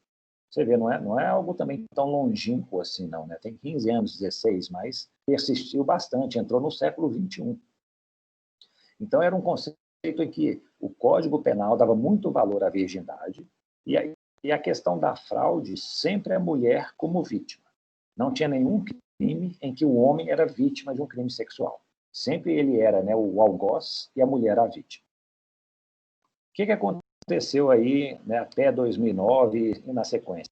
[SPEAKER 1] Você vê, não é algo também tão longínquo assim, não, né? Tem 15 anos, 16, mas persistiu bastante, entrou no século XXI. Então, era um conceito em que o Código Penal dava muito valor à virgindade e a questão da fraude sempre a mulher como vítima. Não tinha nenhum crime em que o homem era vítima de um crime sexual. Sempre ele era, né, o algoz e a mulher a vítima. O que aconteceu aí, né, até 2009 e na sequência?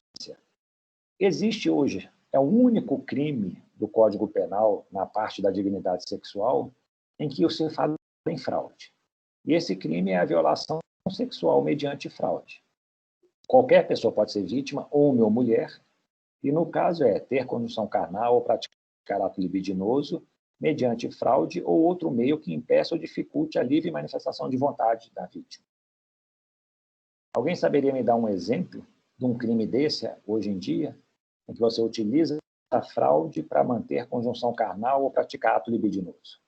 [SPEAKER 1] Existe hoje, é o único crime do Código Penal, na parte da dignidade sexual, em que se fala em fraude. E esse crime é a violação sexual mediante fraude. Qualquer pessoa pode ser vítima, homem ou mulher, e no caso é ter conjunção carnal ou praticar ato libidinoso mediante fraude ou outro meio que impeça ou dificulte a livre manifestação de vontade da vítima. Alguém saberia me dar um exemplo de um crime desse hoje em dia, em que você utiliza a fraude para manter conjunção carnal ou praticar ato libidinoso?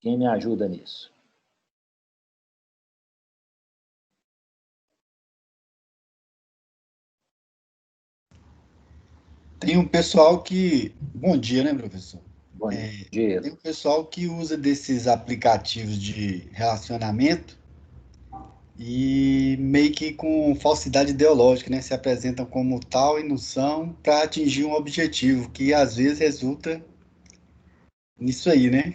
[SPEAKER 1] Quem me ajuda nisso?
[SPEAKER 6] Tem um pessoal que... Bom dia, né, professor?
[SPEAKER 1] Bom dia.
[SPEAKER 6] Tem um pessoal que usa desses aplicativos de relacionamento e meio que com falsidade ideológica, né? Se apresentam como tal e não são para atingir um objetivo que às vezes resulta nisso aí, né?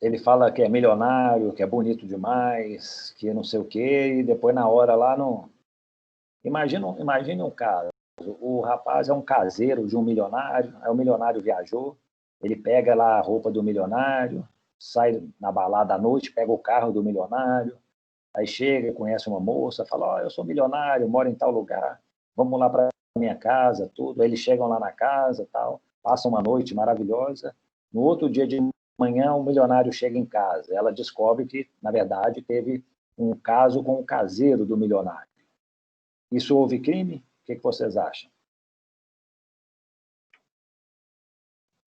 [SPEAKER 1] Ele fala que é milionário, que é bonito demais, que não sei o quê, e depois na hora lá não... Imagine um caso, o rapaz é um caseiro de um milionário, aí o milionário viajou, ele pega lá a roupa do milionário, sai na balada à noite, pega o carro do milionário, aí chega, conhece uma moça, fala, eu sou milionário, moro em tal lugar, vamos lá para minha casa, tudo. Aí eles chegam lá na casa, tal, passam uma noite maravilhosa. No outro dia de manhã, o milionário chega em casa. Ela descobre que, na verdade, teve um caso com o caseiro do milionário. Isso houve crime? O que vocês acham?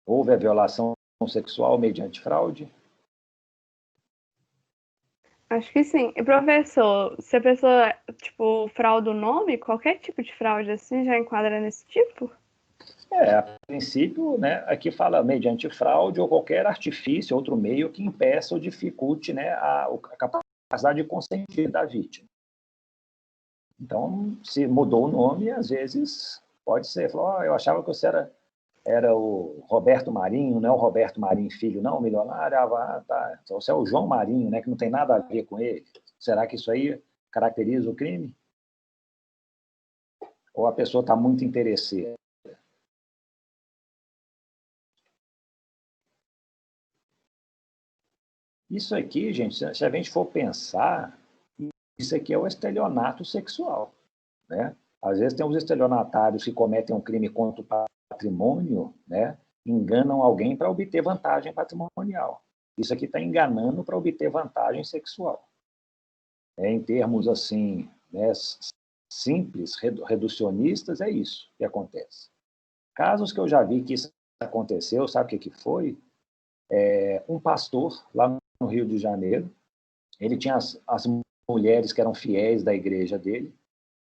[SPEAKER 1] Houve a violação sexual mediante fraude?
[SPEAKER 3] Acho que sim. E, professor, se a pessoa, tipo, frauda o nome, qualquer tipo de fraude assim já enquadra nesse tipo?
[SPEAKER 1] A princípio, né, aqui fala mediante fraude ou qualquer artifício, outro meio que impeça ou dificulte, né, a capacidade de consentir da vítima. Então, se mudou o nome, às vezes pode ser. Falou, oh, eu achava que você era o Roberto Marinho, não é o Roberto Marinho filho, não, o milionário. Ah, tá. Então, você é o João Marinho, né, que não tem nada a ver com ele. Será que isso aí caracteriza o crime? Ou a pessoa está muito interesseira? Isso aqui, gente, se a gente for pensar, isso aqui é o estelionato sexual, né? Às vezes tem os estelionatários que cometem um crime contra o patrimônio, né? Enganam alguém para obter vantagem patrimonial. Isso aqui está enganando para obter vantagem sexual. Em termos assim, né, simples, reducionistas, é isso que acontece. Casos que eu já vi que isso aconteceu, sabe o que foi? Um pastor lá no Rio de Janeiro, ele tinha as mulheres que eram fiéis da igreja dele,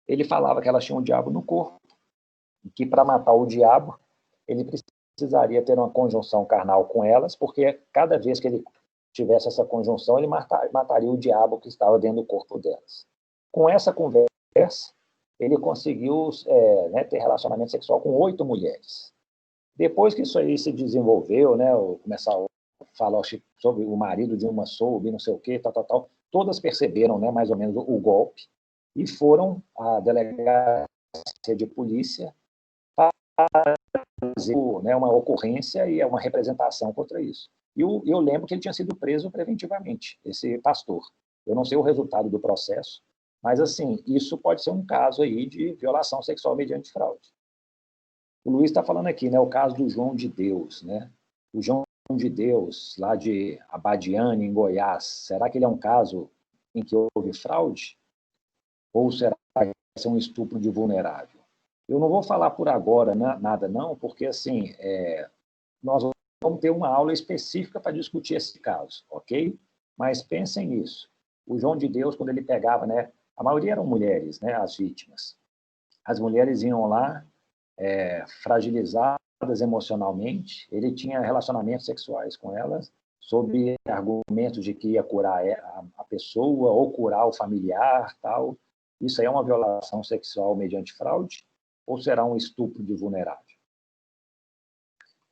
[SPEAKER 1] ele falava que elas tinham o diabo no corpo, e que para matar o diabo, ele precisaria ter uma conjunção carnal com elas, porque cada vez que ele tivesse essa conjunção, ele mataria o diabo que estava dentro do corpo delas. Com essa conversa, ele conseguiu né, ter relacionamento sexual com 8 mulheres. Depois que isso aí se desenvolveu, né, começar a falar sobre o marido de uma soube, não sei o quê, tal, todas perceberam, né, mais ou menos o golpe e foram à delegacia de polícia fazer, né, uma ocorrência e uma representação contra isso. E eu lembro que ele tinha sido preso preventivamente, esse pastor. Eu não sei o resultado do processo, mas assim, isso pode ser um caso aí de violação sexual mediante fraude. O Luiz está falando aqui, né, o caso do João de Deus, né? O João de Deus, lá de Abadiane, em Goiás, será que ele é um caso em que houve fraude? Ou será que vai ser um estupro de vulnerável? Eu não vou falar por agora nada não, porque assim, nós vamos ter uma aula específica para discutir esse caso, ok? Mas pensem nisso. O João de Deus, quando ele pegava, né, a maioria eram mulheres, né, as vítimas. As mulheres iam lá, fragilizadas emocionalmente, ele tinha relacionamentos sexuais com elas, sob argumentos de que ia curar a pessoa ou curar o familiar, tal. Isso aí é uma violação sexual mediante fraude ou será um estupro de vulnerável?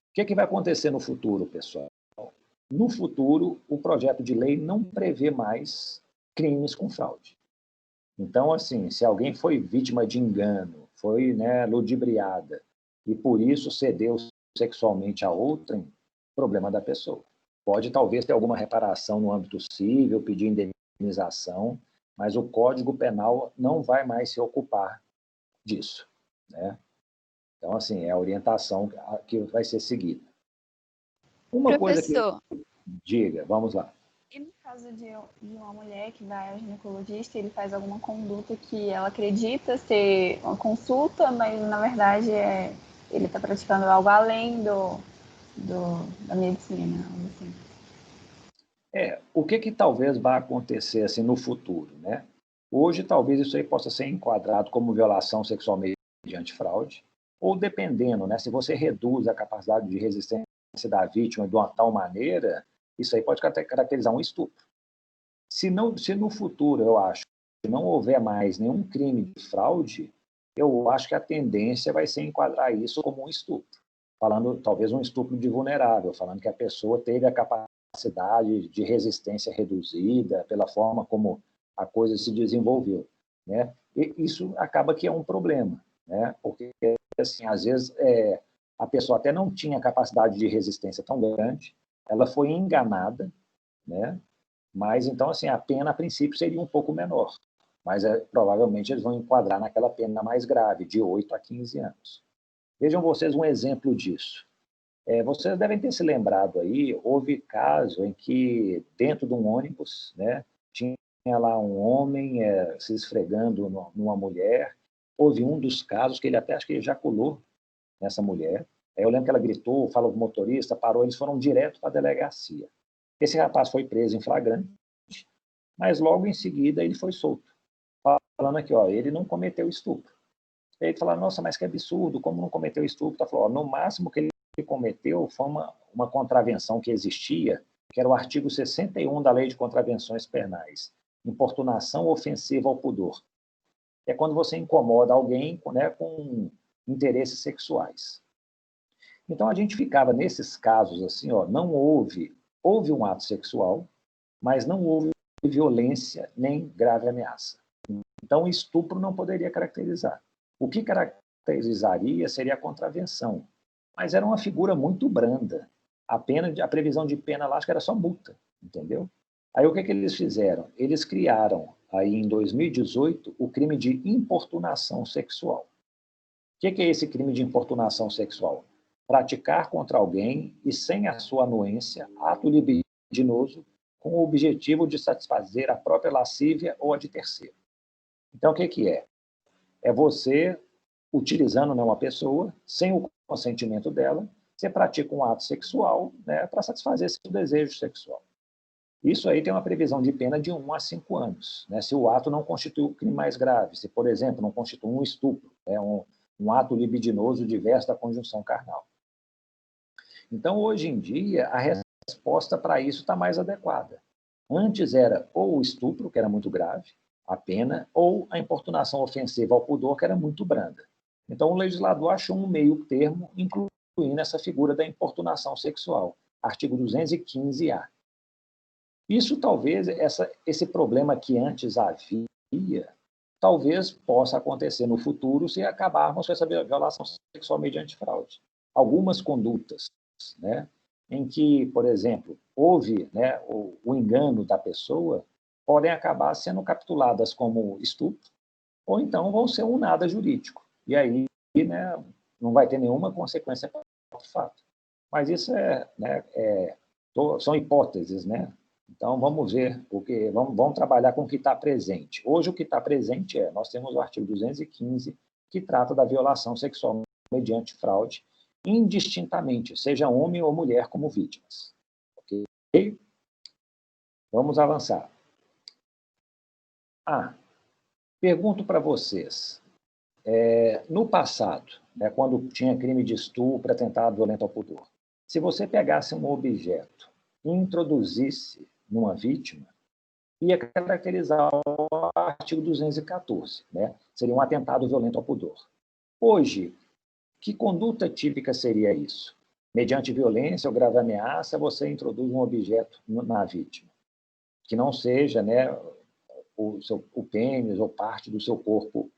[SPEAKER 1] O que vai acontecer no futuro, pessoal? No futuro, o projeto de lei não prevê mais crimes com fraude. Então, assim, se alguém foi vítima de engano, foi, né, ludibriada, e por isso cedeu sexualmente a outrem, problema da pessoa. Pode talvez ter alguma reparação no âmbito civil, pedir indenização, mas o Código Penal não vai mais se ocupar disso, né? Então, assim, é a orientação que vai ser seguida. Uma coisa que... Diga, vamos lá.
[SPEAKER 3] E no caso de uma mulher que vai ao ginecologista, ele faz alguma conduta que ela acredita ser uma consulta, mas na verdade ele está praticando algo além da medicina, assim.
[SPEAKER 1] O que talvez vá acontecer assim no futuro, né? Hoje talvez isso aí possa ser enquadrado como violação sexual mediante fraude, ou dependendo, né? Se você reduz a capacidade de resistência da vítima de uma tal maneira, isso aí pode caracterizar um estupro. Se no futuro, eu acho, que não houver mais nenhum crime de fraude, eu acho que a tendência vai ser enquadrar isso como um estupro. Falando, talvez, um estupro de vulnerável, falando que a pessoa teve a capacidade de resistência reduzida pela forma como a coisa se desenvolveu, né? E isso acaba que é um problema, né? Porque, assim, às vezes, a pessoa até não tinha capacidade de resistência tão grande, ela foi enganada, né? Mas, então, assim, a pena, a princípio, seria um pouco menor. Mas, provavelmente, eles vão enquadrar naquela pena mais grave, de 8 a 15 anos. Vejam vocês um exemplo disso. Vocês devem ter se lembrado aí, houve caso em que, dentro de um ônibus, né, tinha lá um homem se esfregando numa mulher. Houve um dos casos que ele até acho que ejaculou nessa mulher. Eu lembro que ela gritou, falou com o motorista, parou, eles foram direto para a delegacia. Esse rapaz foi preso em flagrante, mas logo em seguida ele foi solto, falando aqui, ó, ele não cometeu estupro. E aí ele falou, nossa, mas que absurdo, como não cometeu estupro? Ele falou, no máximo que ele cometeu foi uma contravenção que existia, que era o artigo 61 da Lei de Contravenções Penais, importunação ofensiva ao pudor. é quando você incomoda alguém, né, com interesses sexuais. Então, a gente ficava nesses casos assim, ó, não houve um ato sexual, mas não houve violência nem grave ameaça. Então, estupro não poderia caracterizar. O que caracterizaria seria a contravenção, mas era uma figura muito branda. A previsão de pena lá, acho que era só multa, entendeu? Aí o que eles fizeram? Eles criaram, aí em 2018, o crime de importunação sexual. O que é esse crime de importunação sexual? Praticar contra alguém e sem a sua anuência, ato libidinoso com o objetivo de satisfazer a própria lascívia ou a de terceiro. Então, o que é? É você, utilizando, né, uma pessoa, sem o consentimento dela, você pratica um ato sexual, né, para satisfazer seu desejo sexual. Isso aí tem uma previsão de pena de 1 a 5 anos, né, se o ato não constitui um crime mais grave, se, por exemplo, não constitui um estupro, né, um ato libidinoso diverso da conjunção carnal. Então, hoje em dia, a resposta para isso está mais adequada. Antes era ou o estupro, que era muito grave, a pena, ou a importunação ofensiva ao pudor, que era muito branda. Então, o legislador achou um meio termo, incluindo essa figura da importunação sexual, artigo 215-A. Isso talvez, esse problema que antes havia, talvez possa acontecer no futuro se acabarmos com essa violação sexual mediante fraude. Algumas condutas, né, em que, por exemplo, houve, né, o engano da pessoa, podem acabar sendo capituladas como estupro, ou então vão ser um nada jurídico. E aí, né, não vai ter nenhuma consequência para o fato. Mas isso são hipóteses, né? Então, vamos ver, vamos trabalhar com o que está presente. Hoje, o que está presente nós temos o artigo 215, que trata da violação sexual mediante fraude, indistintamente, seja homem ou mulher como vítimas. Ok? Vamos avançar. Pergunto para vocês, no passado, né, quando tinha crime de estupro, atentado violento ao pudor, se você pegasse um objeto e introduzisse numa vítima, ia caracterizar o artigo 214, né? Seria um atentado violento ao pudor. Hoje, que conduta típica seria isso? Mediante violência ou grave ameaça, você introduz um objeto na vítima, que não seja, né, o pênis ou parte do seu corpo,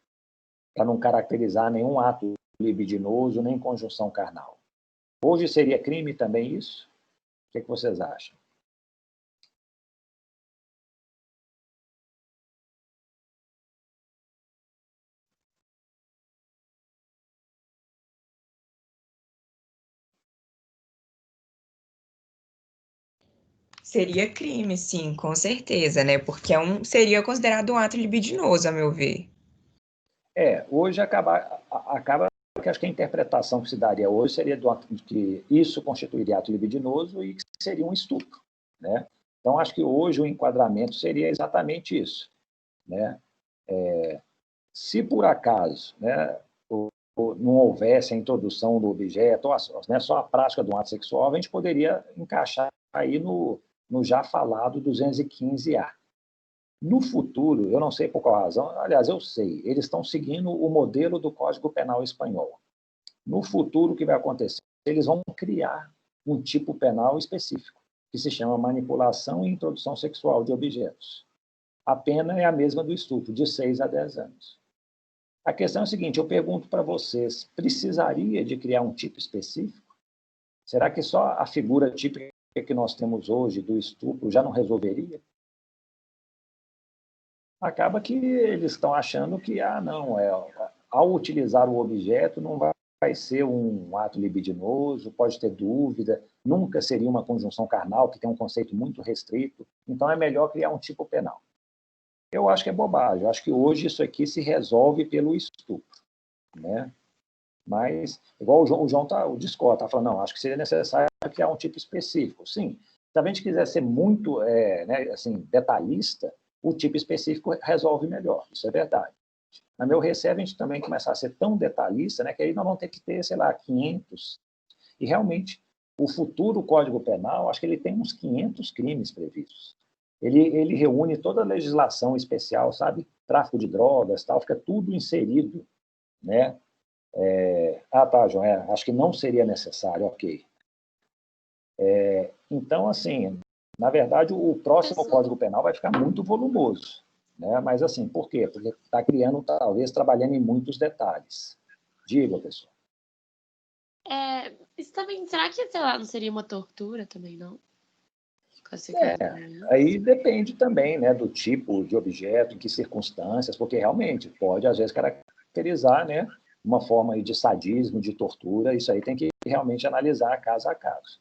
[SPEAKER 1] para não caracterizar nenhum ato libidinoso, nem conjunção carnal. Hoje seria crime também isso? O que vocês acham?
[SPEAKER 4] Seria crime, sim, com certeza, né? Porque seria considerado um ato libidinoso, a meu ver.
[SPEAKER 1] Hoje acaba que acho que a interpretação que se daria hoje seria que isso constituiria ato libidinoso e que seria um estupro, né? Então, acho que hoje o enquadramento seria exatamente isso, né? Se por acaso, né, não houvesse a introdução do objeto, né, só a prática de um ato sexual, a gente poderia encaixar aí no já falado 215-A. No futuro, eu não sei por qual razão, aliás, eu sei, eles estão seguindo o modelo do Código Penal espanhol. No futuro, o que vai acontecer? Eles vão criar um tipo penal específico, que se chama manipulação e introdução sexual de objetos. A pena é a mesma do estupro, de 6 a 10 anos. A questão é a seguinte, eu pergunto para vocês, precisaria de criar um tipo específico? Será que só a figura típica que nós temos hoje do estupro já não resolveria? Acaba que eles estão achando que, ao utilizar o objeto, não vai ser um ato libidinoso, pode ter dúvida, nunca seria uma conjunção carnal, que tem um conceito muito restrito, então é melhor criar um tipo penal. Eu acho que é bobagem, eu acho que hoje isso aqui se resolve pelo estupro, né? Mas, igual o João discorda, está falando, não, acho que seria necessário criar um tipo específico. Sim, se a gente quiser ser muito detalhista, o tipo específico resolve melhor, isso é verdade. A meu receio, a gente também começar a ser tão detalhista, né, que aí nós vamos ter que ter, 500. E realmente, o futuro Código Penal, acho que ele tem uns 500 crimes previstos. Ele reúne toda a legislação especial, sabe? tráfico de drogas, tal, fica tudo inserido, né? Tá, João, acho que não seria necessário, ok. Então, assim, na verdade, o próximo Código Penal vai ficar muito volumoso, né? Mas, assim, por quê? Porque está criando, talvez, trabalhando em muitos detalhes. Diga, pessoal.
[SPEAKER 5] Isso também, será que, sei lá, não seria uma tortura também, não?
[SPEAKER 1] Aí depende também, né, do tipo de objeto, em que circunstâncias, porque realmente pode, às vezes, caracterizar, né, uma forma aí de sadismo, de tortura, isso aí tem que realmente analisar caso a caso.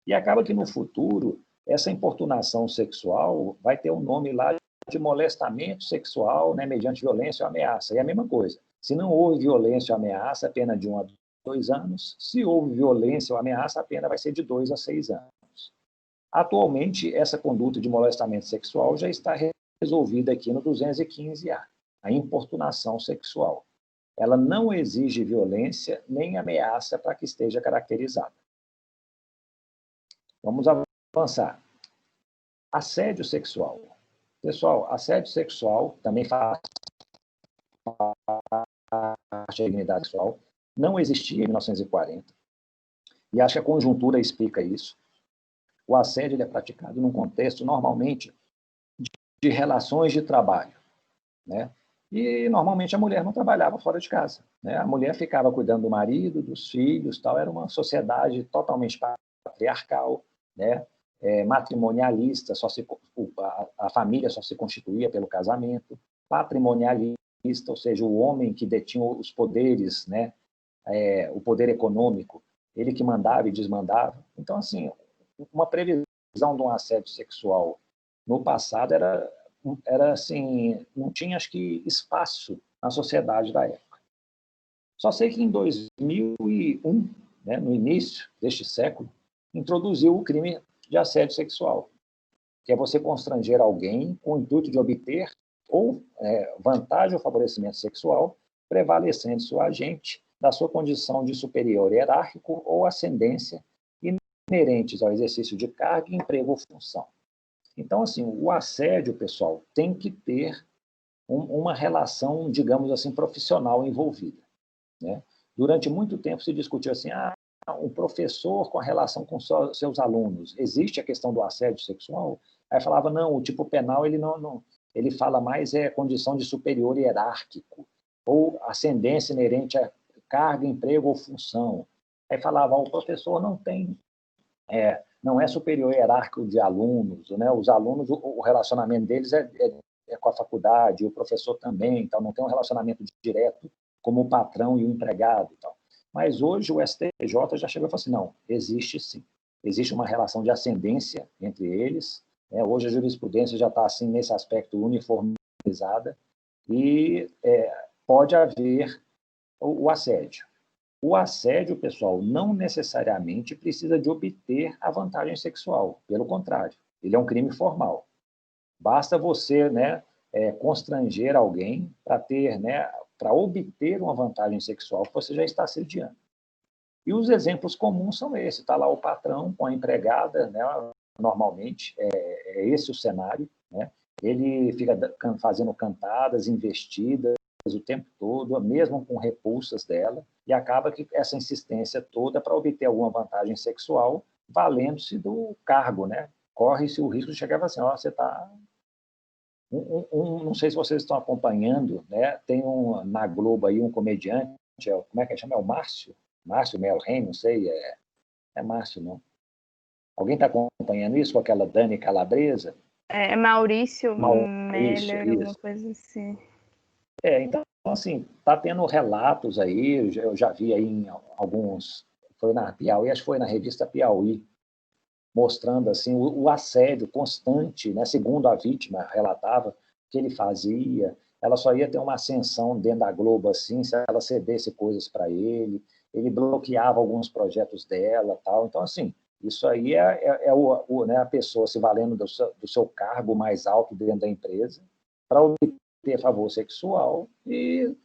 [SPEAKER 1] E acaba que, no futuro, essa importunação sexual vai ter um nome lá de molestamento sexual, né, mediante violência ou ameaça. E é a mesma coisa. Se não houve violência ou ameaça, a pena de 1 a 2 anos. Se houve violência ou ameaça, a pena vai ser de 2 a 6 anos. Atualmente, essa conduta de molestamento sexual já está resolvida aqui no 215A, a importunação sexual. Ela não exige violência nem ameaça para que esteja caracterizada. Vamos avançar. Assédio sexual. Pessoal, assédio sexual também faz parte da dignidade sexual. Não existia em 1940. E acho que a conjuntura explica isso. O assédio é praticado num contexto, normalmente, de relações de trabalho, né? E, normalmente, a mulher não trabalhava fora de casa, né? A mulher ficava cuidando do marido, dos filhos, tal. Era uma sociedade totalmente patriarcal, né? Matrimonialista, a família só se constituía pelo casamento, patrimonialista, ou seja, o homem que detinha os poderes, né? O poder econômico, ele que mandava e desmandava. Então, assim, uma previsão de um assédio sexual no passado era assim, não tinha, acho que, espaço na sociedade da época. Só sei que em 2001, né, no início deste século, introduziu o crime de assédio sexual, que é você constranger alguém com o intuito de obter ou vantagem ou favorecimento sexual, prevalecendo seu agente da sua condição de superior hierárquico ou ascendência inerentes ao exercício de cargo, emprego ou função. Então, assim, o assédio, pessoal, tem que ter uma relação, digamos assim, profissional envolvida, né? Durante muito tempo se discutiu assim, um professor com a relação com seus alunos, existe a questão do assédio sexual? Aí falava, não, o tipo penal, ele não ele fala mais condição de superior hierárquico, ou ascendência inerente a cargo, emprego ou função. Aí falava, o professor não tem, não é superior hierárquico de alunos, né? Os alunos, o relacionamento deles é com a faculdade, o professor também, então não tem um relacionamento direto como o patrão e o empregado. Então. Mas hoje o STJ já chegou e falou assim, não, existe sim. Existe uma relação de ascendência entre eles. Né? Hoje a jurisprudência já está assim, nesse aspecto uniformizada e pode haver o assédio. O assédio, pessoal, não necessariamente precisa de obter a vantagem sexual. Pelo contrário, ele é um crime formal. Basta você, né, constranger alguém para ter, né, para obter uma vantagem sexual que você já está assediando. E os exemplos comuns são esses. Está lá o patrão com a empregada, né, normalmente, é esse o cenário, né? Ele fica fazendo cantadas, investidas o tempo todo, mesmo com repulsas dela, e acaba que essa insistência toda para obter alguma vantagem sexual, valendo-se do cargo, né? Corre-se o risco de chegar e falar assim, você está... não sei se vocês estão acompanhando, né? Tem na Globo aí um comediante, como é que ele chama? É o Márcio Melren, não sei, é Márcio, não. Alguém está acompanhando isso com aquela Dani Calabresa?
[SPEAKER 3] Maurício Meller, alguma coisa assim.
[SPEAKER 1] Então, assim, está tendo relatos aí, eu já vi aí em alguns, foi na Piauí, acho que foi na revista Piauí, mostrando assim o assédio constante, né? Segundo a vítima relatava que ele fazia, ela só ia ter uma ascensão dentro da Globo assim, se ela cedesse coisas para ele bloqueava alguns projetos dela, tal. Então, assim, isso aí né, a pessoa se valendo do seu cargo mais alto dentro da empresa para obter favor sexual e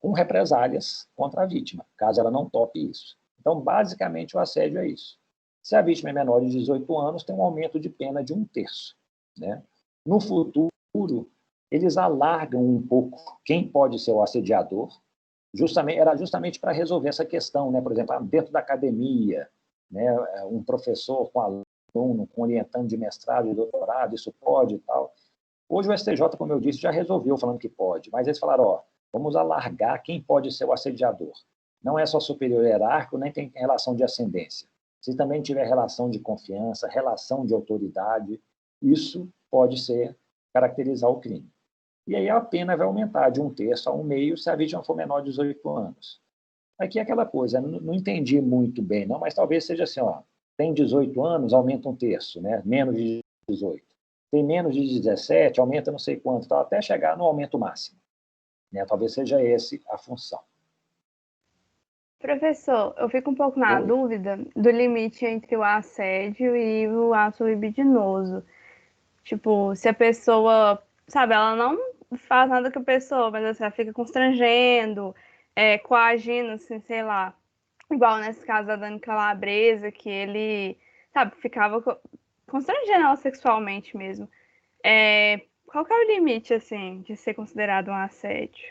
[SPEAKER 1] com represálias contra a vítima, caso ela não tope isso. Então, basicamente, o assédio é isso. Se a vítima é menor de 18 anos, tem um aumento de pena de 1/3. Né? No futuro, eles alargam um pouco quem pode ser o assediador, era justamente para resolver essa questão, né? Por exemplo, dentro da academia, né? Um professor com aluno, com orientando de mestrado e doutorado, isso pode e tal. Hoje o STJ, como eu disse, já resolveu falando que pode, mas eles falaram, ó, vamos alargar quem pode ser o assediador. Não é só superior hierárquico, nem tem relação de ascendência. Se também tiver relação de confiança, relação de autoridade, isso pode caracterizar o crime. E aí a pena vai aumentar de 1/3 a 1/2 se a vítima for menor de 18 anos. Aqui é aquela coisa, não entendi muito bem, não, mas talvez seja assim, ó, tem 18 anos, aumenta 1/3, né? Menos de 18. Tem menos de 17, aumenta não sei quanto, tá? Até chegar no aumento máximo. Né? Talvez seja essa a função.
[SPEAKER 3] Professor, eu fico um pouco na
[SPEAKER 1] Oi.
[SPEAKER 3] dúvida do limite entre o assédio e o ato libidinoso. Tipo, se a pessoa, sabe, ela não faz nada com a pessoa, mas assim, ela fica constrangendo, coagindo, assim, sei lá. Igual nesse caso da Dani Calabresa, que ele, sabe, ficava constrangendo ela sexualmente mesmo. Qual que é o limite, assim, de ser considerado um assédio?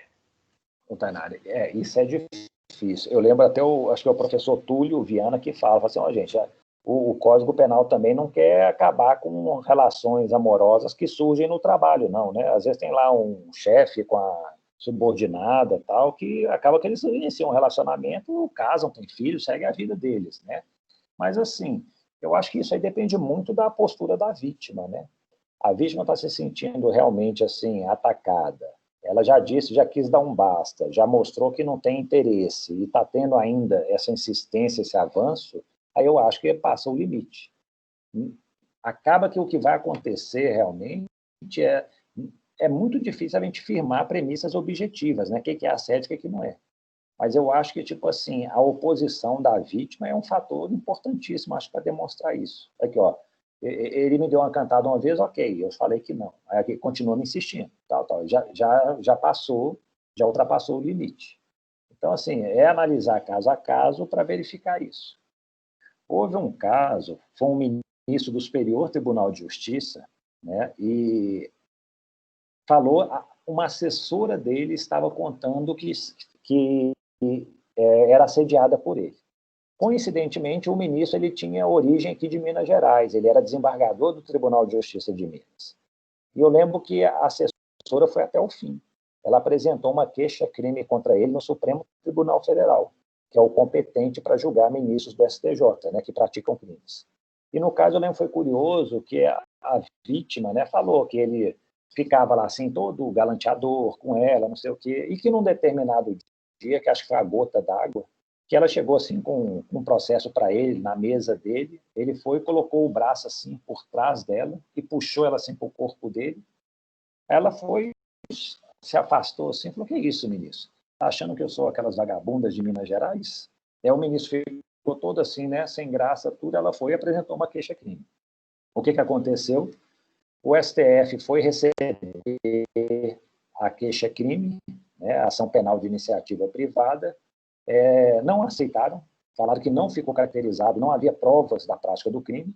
[SPEAKER 1] Tainara, isso é difícil. Eu lembro até, acho que é o professor Túlio Viana que fala assim, ó, gente, o Código Penal também não quer acabar com relações amorosas que surgem no trabalho, não, né? Às vezes tem lá um chefe com a subordinada, tal, que acaba que eles iniciam um relacionamento, casam, têm filhos, seguem a vida deles, né? Mas, assim, eu acho que isso aí depende muito da postura da vítima, né? A vítima está se sentindo realmente, assim, atacada. Ela já disse, já quis dar um basta, já mostrou que não tem interesse e está tendo ainda essa insistência, esse avanço, aí eu acho que passa o limite. Acaba que o que vai acontecer realmente é muito difícil a gente firmar premissas objetivas, né? O que é assédio e o que não é. Mas eu acho que, tipo assim, a oposição da vítima é um fator importantíssimo, acho, para demonstrar isso. Aqui, ó, ele me deu uma cantada uma vez, ok, eu falei que não. Aí aqui continua me insistindo, tal. Já passou, já ultrapassou o limite. Então, assim, é analisar caso a caso para verificar isso. Houve um caso, foi um ministro do Superior Tribunal de Justiça, né, e falou, uma assessora dele estava contando que era assediada por ele. Coincidentemente, o ministro ele tinha origem aqui de Minas Gerais, ele era desembargador do Tribunal de Justiça de Minas. E eu lembro que a assessora foi até o fim. Ela apresentou uma queixa-crime contra ele no Supremo Tribunal Federal, que é o competente para julgar ministros do STJ, né, que praticam crimes. E no caso, eu lembro, foi curioso que a vítima, né, falou que ele ficava lá assim, todo galanteador com ela, não sei o quê, e que num determinado dia, que acho que foi a gota d'água, que ela chegou assim com um processo para ele, na mesa dele, ele foi e colocou o braço assim por trás dela e puxou ela assim para o corpo dele. Ela foi, se afastou assim, falou, que é isso, ministro? Tá achando que eu sou aquelas vagabundas de Minas Gerais? O ministro ficou todo assim, né, sem graça, tudo, ela foi e apresentou uma queixa-crime. O que aconteceu? O STF foi receber a queixa-crime, né, a ação penal de iniciativa privada, não aceitaram, falaram que não ficou caracterizado, não havia provas da prática do crime,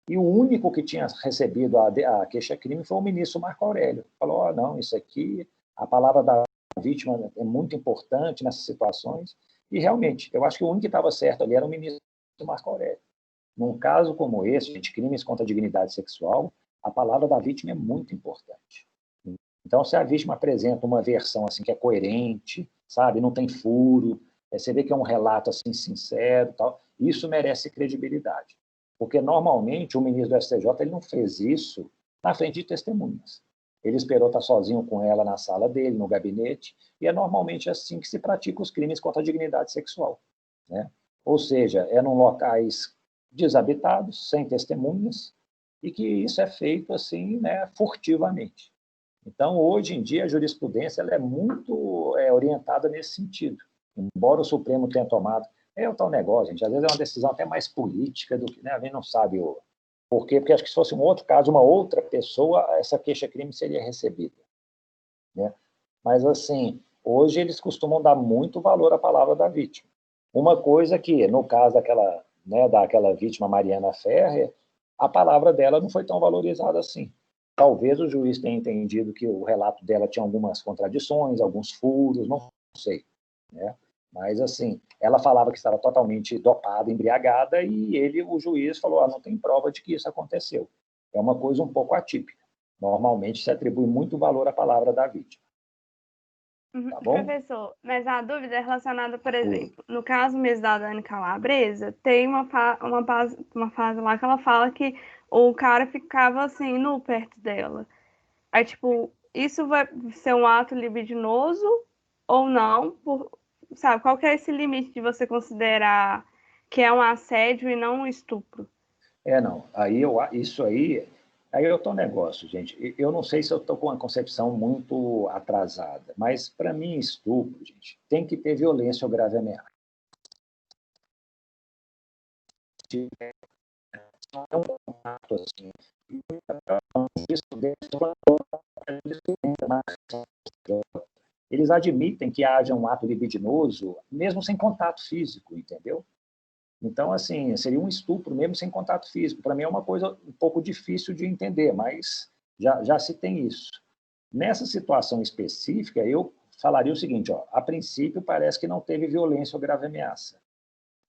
[SPEAKER 1] e o único que tinha recebido a queixa-crime foi o ministro Marco Aurélio. Falou, oh, não, isso aqui, a palavra da vítima é muito importante nessas situações, e realmente, eu acho que o único que estava certo ali era o ministro Marco Aurélio. Num caso como esse, de crimes contra a dignidade sexual, a palavra da vítima é muito importante. Então, se a vítima apresenta uma versão assim que é coerente, sabe, não tem furo, você vê que é um relato assim sincero, tal, isso merece credibilidade. Porque normalmente o ministro do STJ ele não fez isso na frente de testemunhas. Ele esperou estar sozinho com ela na sala dele, no gabinete, e é normalmente assim que se pratica os crimes contra a dignidade sexual, né? Ou seja, é em locais desabitados, sem testemunhas, e que isso é feito assim, né, furtivamente. Então, hoje em dia, a jurisprudência ela é muito orientada nesse sentido. Embora o Supremo tenha tomado... É o tal negócio, gente. Às vezes é uma decisão até mais política do que... Né, a gente não sabe o porquê, porque acho que se fosse um outro caso, uma outra pessoa, essa queixa-crime seria recebida. Né? Mas, assim, hoje eles costumam dar muito valor à palavra da vítima. Uma coisa que, no caso daquela vítima Mariana Ferrer, a palavra dela não foi tão valorizada assim. talvez o juiz tenha entendido que o relato dela tinha algumas contradições, alguns furos, não sei, né? Mas, assim, ela falava que estava totalmente dopada, embriagada, e o juiz falou, não tem prova de que isso aconteceu. É uma coisa um pouco atípica. Normalmente se atribui muito valor à palavra da vítima. Tá bom?
[SPEAKER 3] Professor, mas a dúvida é relacionada, por exemplo, no caso mesmo da Dani Calabresa, tem uma fase lá que ela fala que o cara ficava assim, nu perto dela. Aí, tipo, isso vai ser um ato libidinoso ou não? Sabe, qual que é esse limite de você considerar que é um assédio e não um estupro?
[SPEAKER 1] Não. Isso aí é outro negócio, gente. Eu não sei se eu estou com uma concepção muito atrasada, mas, para mim, estupro, gente, tem que ter violência ou grave ameaça. Não é um contato assim. Eles admitem que haja um ato libidinoso, mesmo sem contato físico, entendeu? Então, assim, seria um estupro mesmo sem contato físico. Para mim é uma coisa um pouco difícil de entender, mas já se tem isso. Nessa situação específica, eu falaria o seguinte, a princípio parece que não teve violência ou grave ameaça,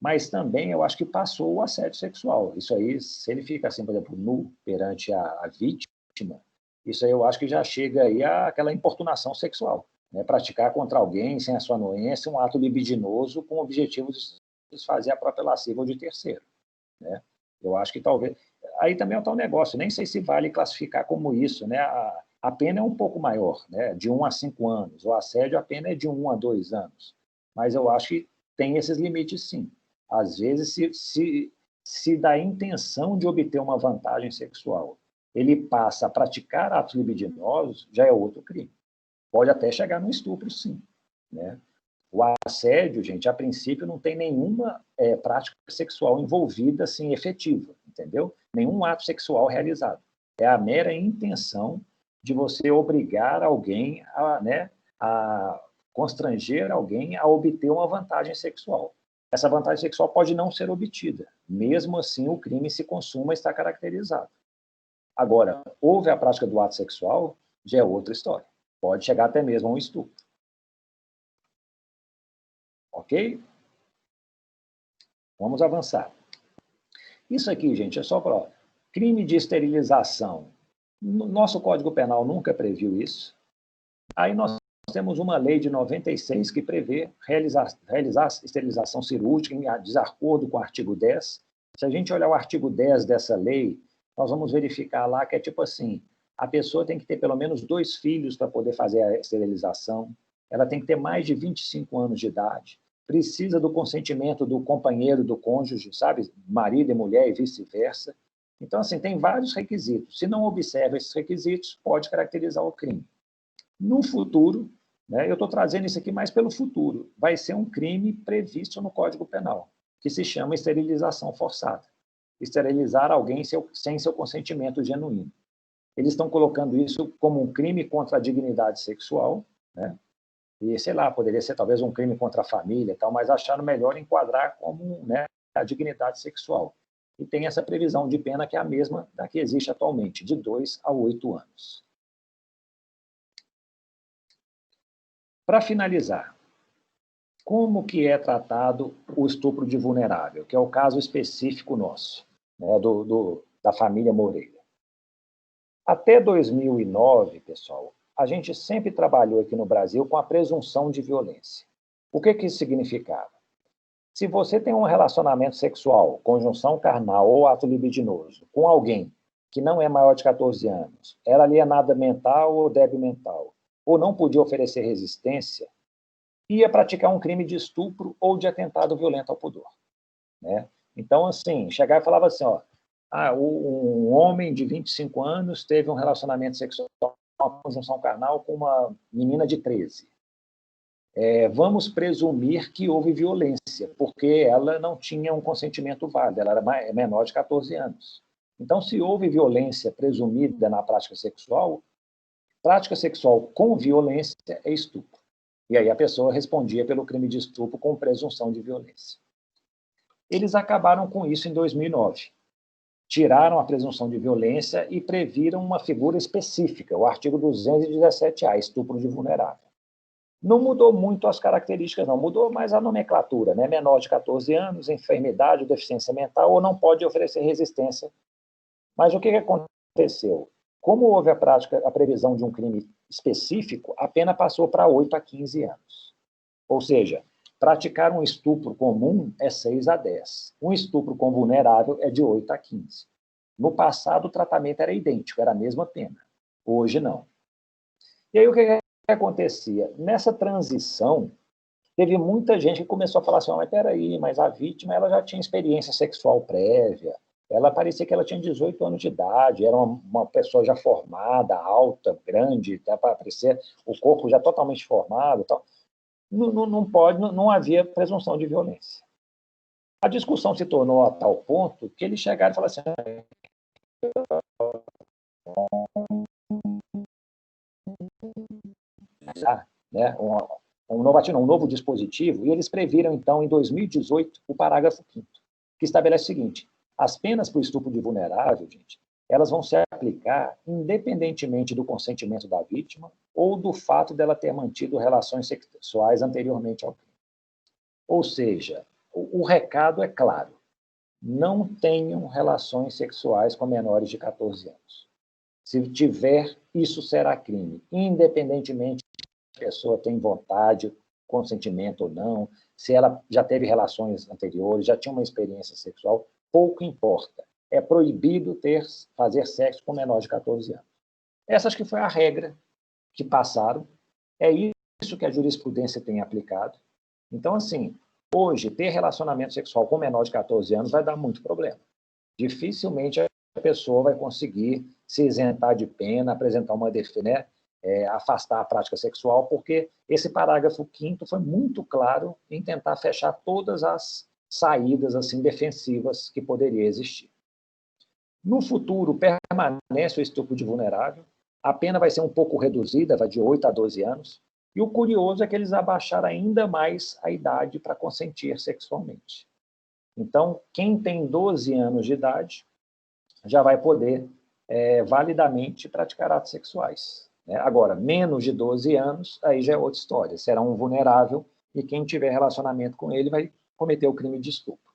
[SPEAKER 1] mas também eu acho que passou o assédio sexual. Isso aí, se ele fica assim, por exemplo, nu perante a vítima, isso aí eu acho que já chega aí àquela importunação sexual, né? Praticar contra alguém sem a sua anuência um ato libidinoso com o objetivo de fazer a própria lasciva ou de terceiro, né? Eu acho que talvez... Aí também é um tal negócio, nem sei se vale classificar como isso, né? A pena é um pouco maior, né? De 1 a 5 anos. O assédio, a pena é de 1 a 2 anos. Mas eu acho que tem esses limites, sim. Às vezes, se da intenção de obter uma vantagem sexual, ele passa a praticar atos libidinosos, já é outro crime. Pode até chegar no estupro, sim, né? O assédio, gente, a princípio não tem nenhuma prática sexual envolvida, assim, efetiva, entendeu? Nenhum ato sexual realizado. É a mera intenção de você obrigar alguém a constranger alguém a obter uma vantagem sexual. Essa vantagem sexual pode não ser obtida. Mesmo assim, o crime se consuma e está caracterizado. Agora, houve a prática do ato sexual, já é outra história. Pode chegar até mesmo a um estupro. Ok? Vamos avançar. Isso aqui, gente, é só para crime de esterilização. Nosso Código Penal nunca previu isso. Aí nós temos uma lei de 96 que prevê realizar esterilização cirúrgica em desacordo com o artigo 10. Se a gente olhar o artigo 10 dessa lei, nós vamos verificar lá que é tipo assim, a pessoa tem que ter pelo menos 2 filhos para poder fazer a esterilização, ela tem que ter mais de 25 anos de idade, precisa do consentimento do companheiro, do cônjuge, sabe? Marido e mulher e vice-versa. Então, assim, tem vários requisitos. Se não observa esses requisitos, pode caracterizar o crime. No futuro, né, eu estou trazendo isso aqui mais pelo futuro, vai ser um crime previsto no Código Penal, que se chama esterilização forçada. Esterilizar alguém sem seu consentimento genuíno. Eles estão colocando isso como um crime contra a dignidade sexual, né? E, sei lá, poderia ser talvez um crime contra a família, tal, mas acharam melhor enquadrar como, né, a dignidade sexual. E tem essa previsão de pena que é a mesma da que existe atualmente, de 2 a 8 anos. Para finalizar, como que é tratado o estupro de vulnerável, que é o caso específico nosso, né, da família Moreira? Até 2009, pessoal, a gente sempre trabalhou aqui no Brasil com a presunção de violência. O que isso significava? Se você tem um relacionamento sexual, conjunção carnal ou ato libidinoso com alguém que não é maior de 14 anos, era alienada mental ou débil mental, ou não podia oferecer resistência, ia praticar um crime de estupro ou de atentado violento ao pudor, né? Então, assim, chegava e falava assim, um homem de 25 anos teve um relacionamento sexual, uma conjunção carnal com uma menina de 13. Vamos presumir que houve violência, porque ela não tinha um consentimento válido, ela era menor de 14 anos. Então, se houve violência presumida na prática sexual com violência é estupro. E aí a pessoa respondia pelo crime de estupro com presunção de violência. Eles acabaram com isso em 2009. tiraram a presunção de violência e previram uma figura específica, o artigo 217A, estupro de vulnerável. Não mudou muito as características, não. Mudou mais a nomenclatura, né? Menor de 14 anos, enfermidade ou deficiência mental, ou não pode oferecer resistência. Mas o que aconteceu? Como houve a previsão de um crime específico, a pena passou para 8 a 15 anos. Ou seja, praticar um estupro comum é 6 a 10. Um estupro com vulnerável é de 8 a 15. No passado, o tratamento era idêntico, era a mesma pena. Hoje, não. E aí, o que acontecia? Nessa transição, teve muita gente que começou a falar assim, mas peraí, mas a vítima ela já tinha experiência sexual prévia, ela parecia que ela tinha 18 anos de idade, era uma pessoa já formada, alta, grande, até para parecer o corpo já totalmente formado. Tal. Não havia presunção de violência. A discussão se tornou a tal ponto que eles chegaram e falaram assim, né, um novo dispositivo, e eles previram, então, em 2018, o parágrafo 5º, que estabelece o seguinte, as penas por estupro de vulnerável, gente, elas vão se aplicar independentemente do consentimento da vítima ou do fato dela ter mantido relações sexuais anteriormente ao crime. Ou seja, o recado é claro, não tenham relações sexuais com menores de 14 anos. Se tiver, isso será crime, independentemente se a pessoa tem vontade, consentimento ou não, se ela já teve relações anteriores, já tinha uma experiência sexual, pouco importa. É proibido fazer sexo com menor de 14 anos. Essa acho que foi a regra que passaram, é isso que a jurisprudência tem aplicado. Então, assim, hoje, ter relacionamento sexual com menor de 14 anos vai dar muito problema. Dificilmente a pessoa vai conseguir se isentar de pena, apresentar uma defesa, né? Afastar a prática sexual, porque esse parágrafo 5º foi muito claro em tentar fechar todas as saídas assim defensivas que poderiam existir. No futuro, permanece o estupro de vulnerável, a pena vai ser um pouco reduzida, vai de 8 a 12 anos, e o curioso é que eles abaixaram ainda mais a idade para consentir sexualmente. Então, quem tem 12 anos de idade já vai poder validamente praticar atos sexuais. Agora, menos de 12 anos, aí já é outra história. Será um vulnerável e quem tiver relacionamento com ele vai cometer o crime de estupro.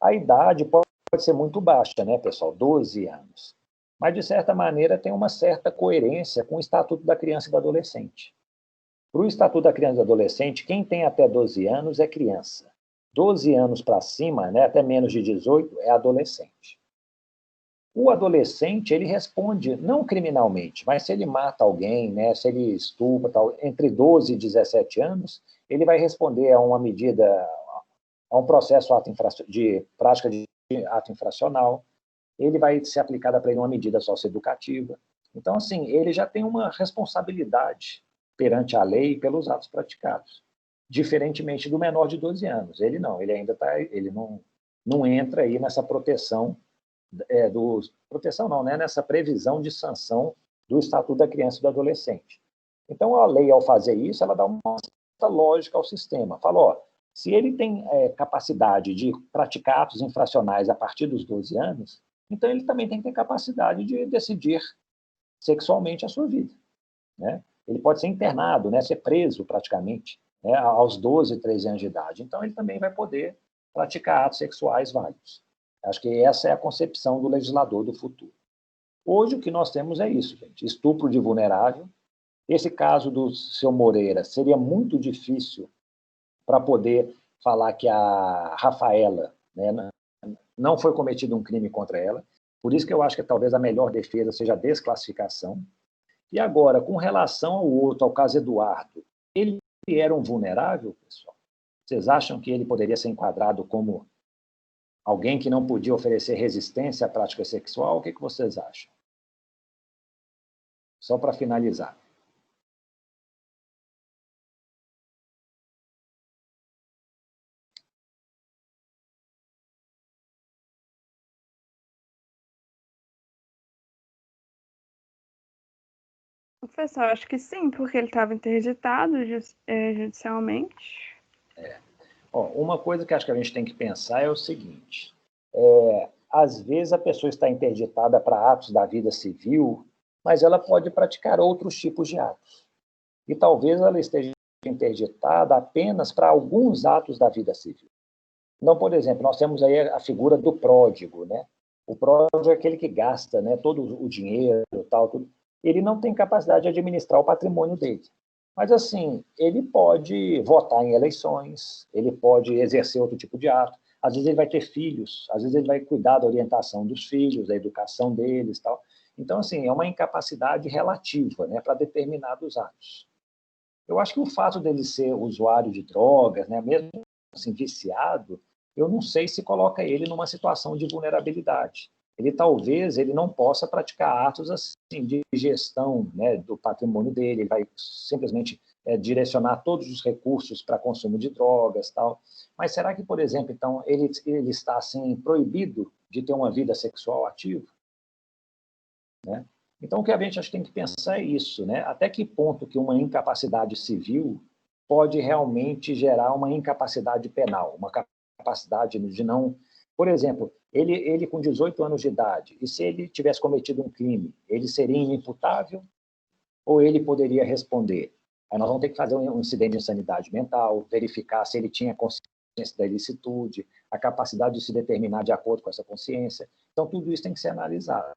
[SPEAKER 1] A idade pode ser muito baixa, né, pessoal? 12 anos. Mas, de certa maneira, tem uma certa coerência com o Estatuto da Criança e do Adolescente. Para o Estatuto da Criança e do Adolescente, quem tem até 12 anos é criança. 12 anos para cima, né, até menos de 18, é adolescente. O adolescente, ele responde, não criminalmente, mas se ele mata alguém, né, se ele estupra, tal, entre 12 e 17 anos, ele vai responder a uma medida, a um processo de prática de ato infracional, ele vai ser aplicada para ele uma medida socioeducativa. Então, assim, ele já tem uma responsabilidade perante a lei pelos atos praticados, diferentemente do menor de 12 anos. Ele não, ele ainda não entra aí nessa proteção proteção não, né? Nessa previsão de sanção do Estatuto da Criança e do Adolescente. Então, a lei, ao fazer isso, ela dá uma lógica ao sistema. Fala, ó, se ele tem capacidade de praticar atos infracionais a partir dos 12 anos, então ele também tem que ter capacidade de decidir sexualmente a sua vida. Né? Ele pode ser internado, né? Ser preso praticamente, né? Aos 12, 13 anos de idade. Então, ele também vai poder praticar atos sexuais válidos. Acho que essa é a concepção do legislador do futuro. Hoje, o que nós temos é isso, gente. Estupro de vulnerável. Esse caso do seu Moreira seria muito difícil para poder falar que a Rafaela, né, não foi cometido um crime contra ela. Por isso que eu acho que talvez a melhor defesa seja a desclassificação. E agora, com relação ao outro, ao caso Eduardo, ele era um vulnerável, pessoal? Vocês acham que ele poderia ser enquadrado como alguém que não podia oferecer resistência à prática sexual? O que vocês acham? Só para finalizar.
[SPEAKER 3] Professor, acho que sim, porque ele estava interditado judicialmente.
[SPEAKER 1] Uma coisa que acho que a gente tem que pensar é o seguinte, às vezes a pessoa está interditada para atos da vida civil, mas ela pode praticar outros tipos de atos. E talvez ela esteja interditada apenas para alguns atos da vida civil. Então, por exemplo, nós temos aí a figura do pródigo, né? O pródigo é aquele que gasta, né, todo o dinheiro, tal, tudo. Ele não tem capacidade de administrar o patrimônio dele. Mas, assim, ele pode votar em eleições, ele pode exercer outro tipo de ato. Às vezes ele vai ter filhos, às vezes ele vai cuidar da orientação dos filhos, da educação deles, tal. Então, assim, é uma incapacidade relativa, né, para determinados atos. Eu acho que o fato dele ser usuário de drogas, né, mesmo assim, viciado, eu não sei se coloca ele numa situação de vulnerabilidade. Ele não possa praticar atos assim de gestão, né, do patrimônio dele, ele vai simplesmente direcionar todos os recursos para consumo de drogas, tal. Mas será que, por exemplo, então ele está assim proibido de ter uma vida sexual ativa, né? Então o que a gente acho que tem que pensar é isso, né? Até que ponto que uma incapacidade civil pode realmente gerar uma incapacidade penal, uma capacidade de não... Por exemplo, ele com 18 anos de idade, e se ele tivesse cometido um crime, ele seria inimputável ou ele poderia responder? Aí nós vamos ter que fazer um incidente de insanidade mental, verificar se ele tinha consciência da ilicitude, a capacidade de se determinar de acordo com essa consciência. Então, tudo isso tem que ser analisado.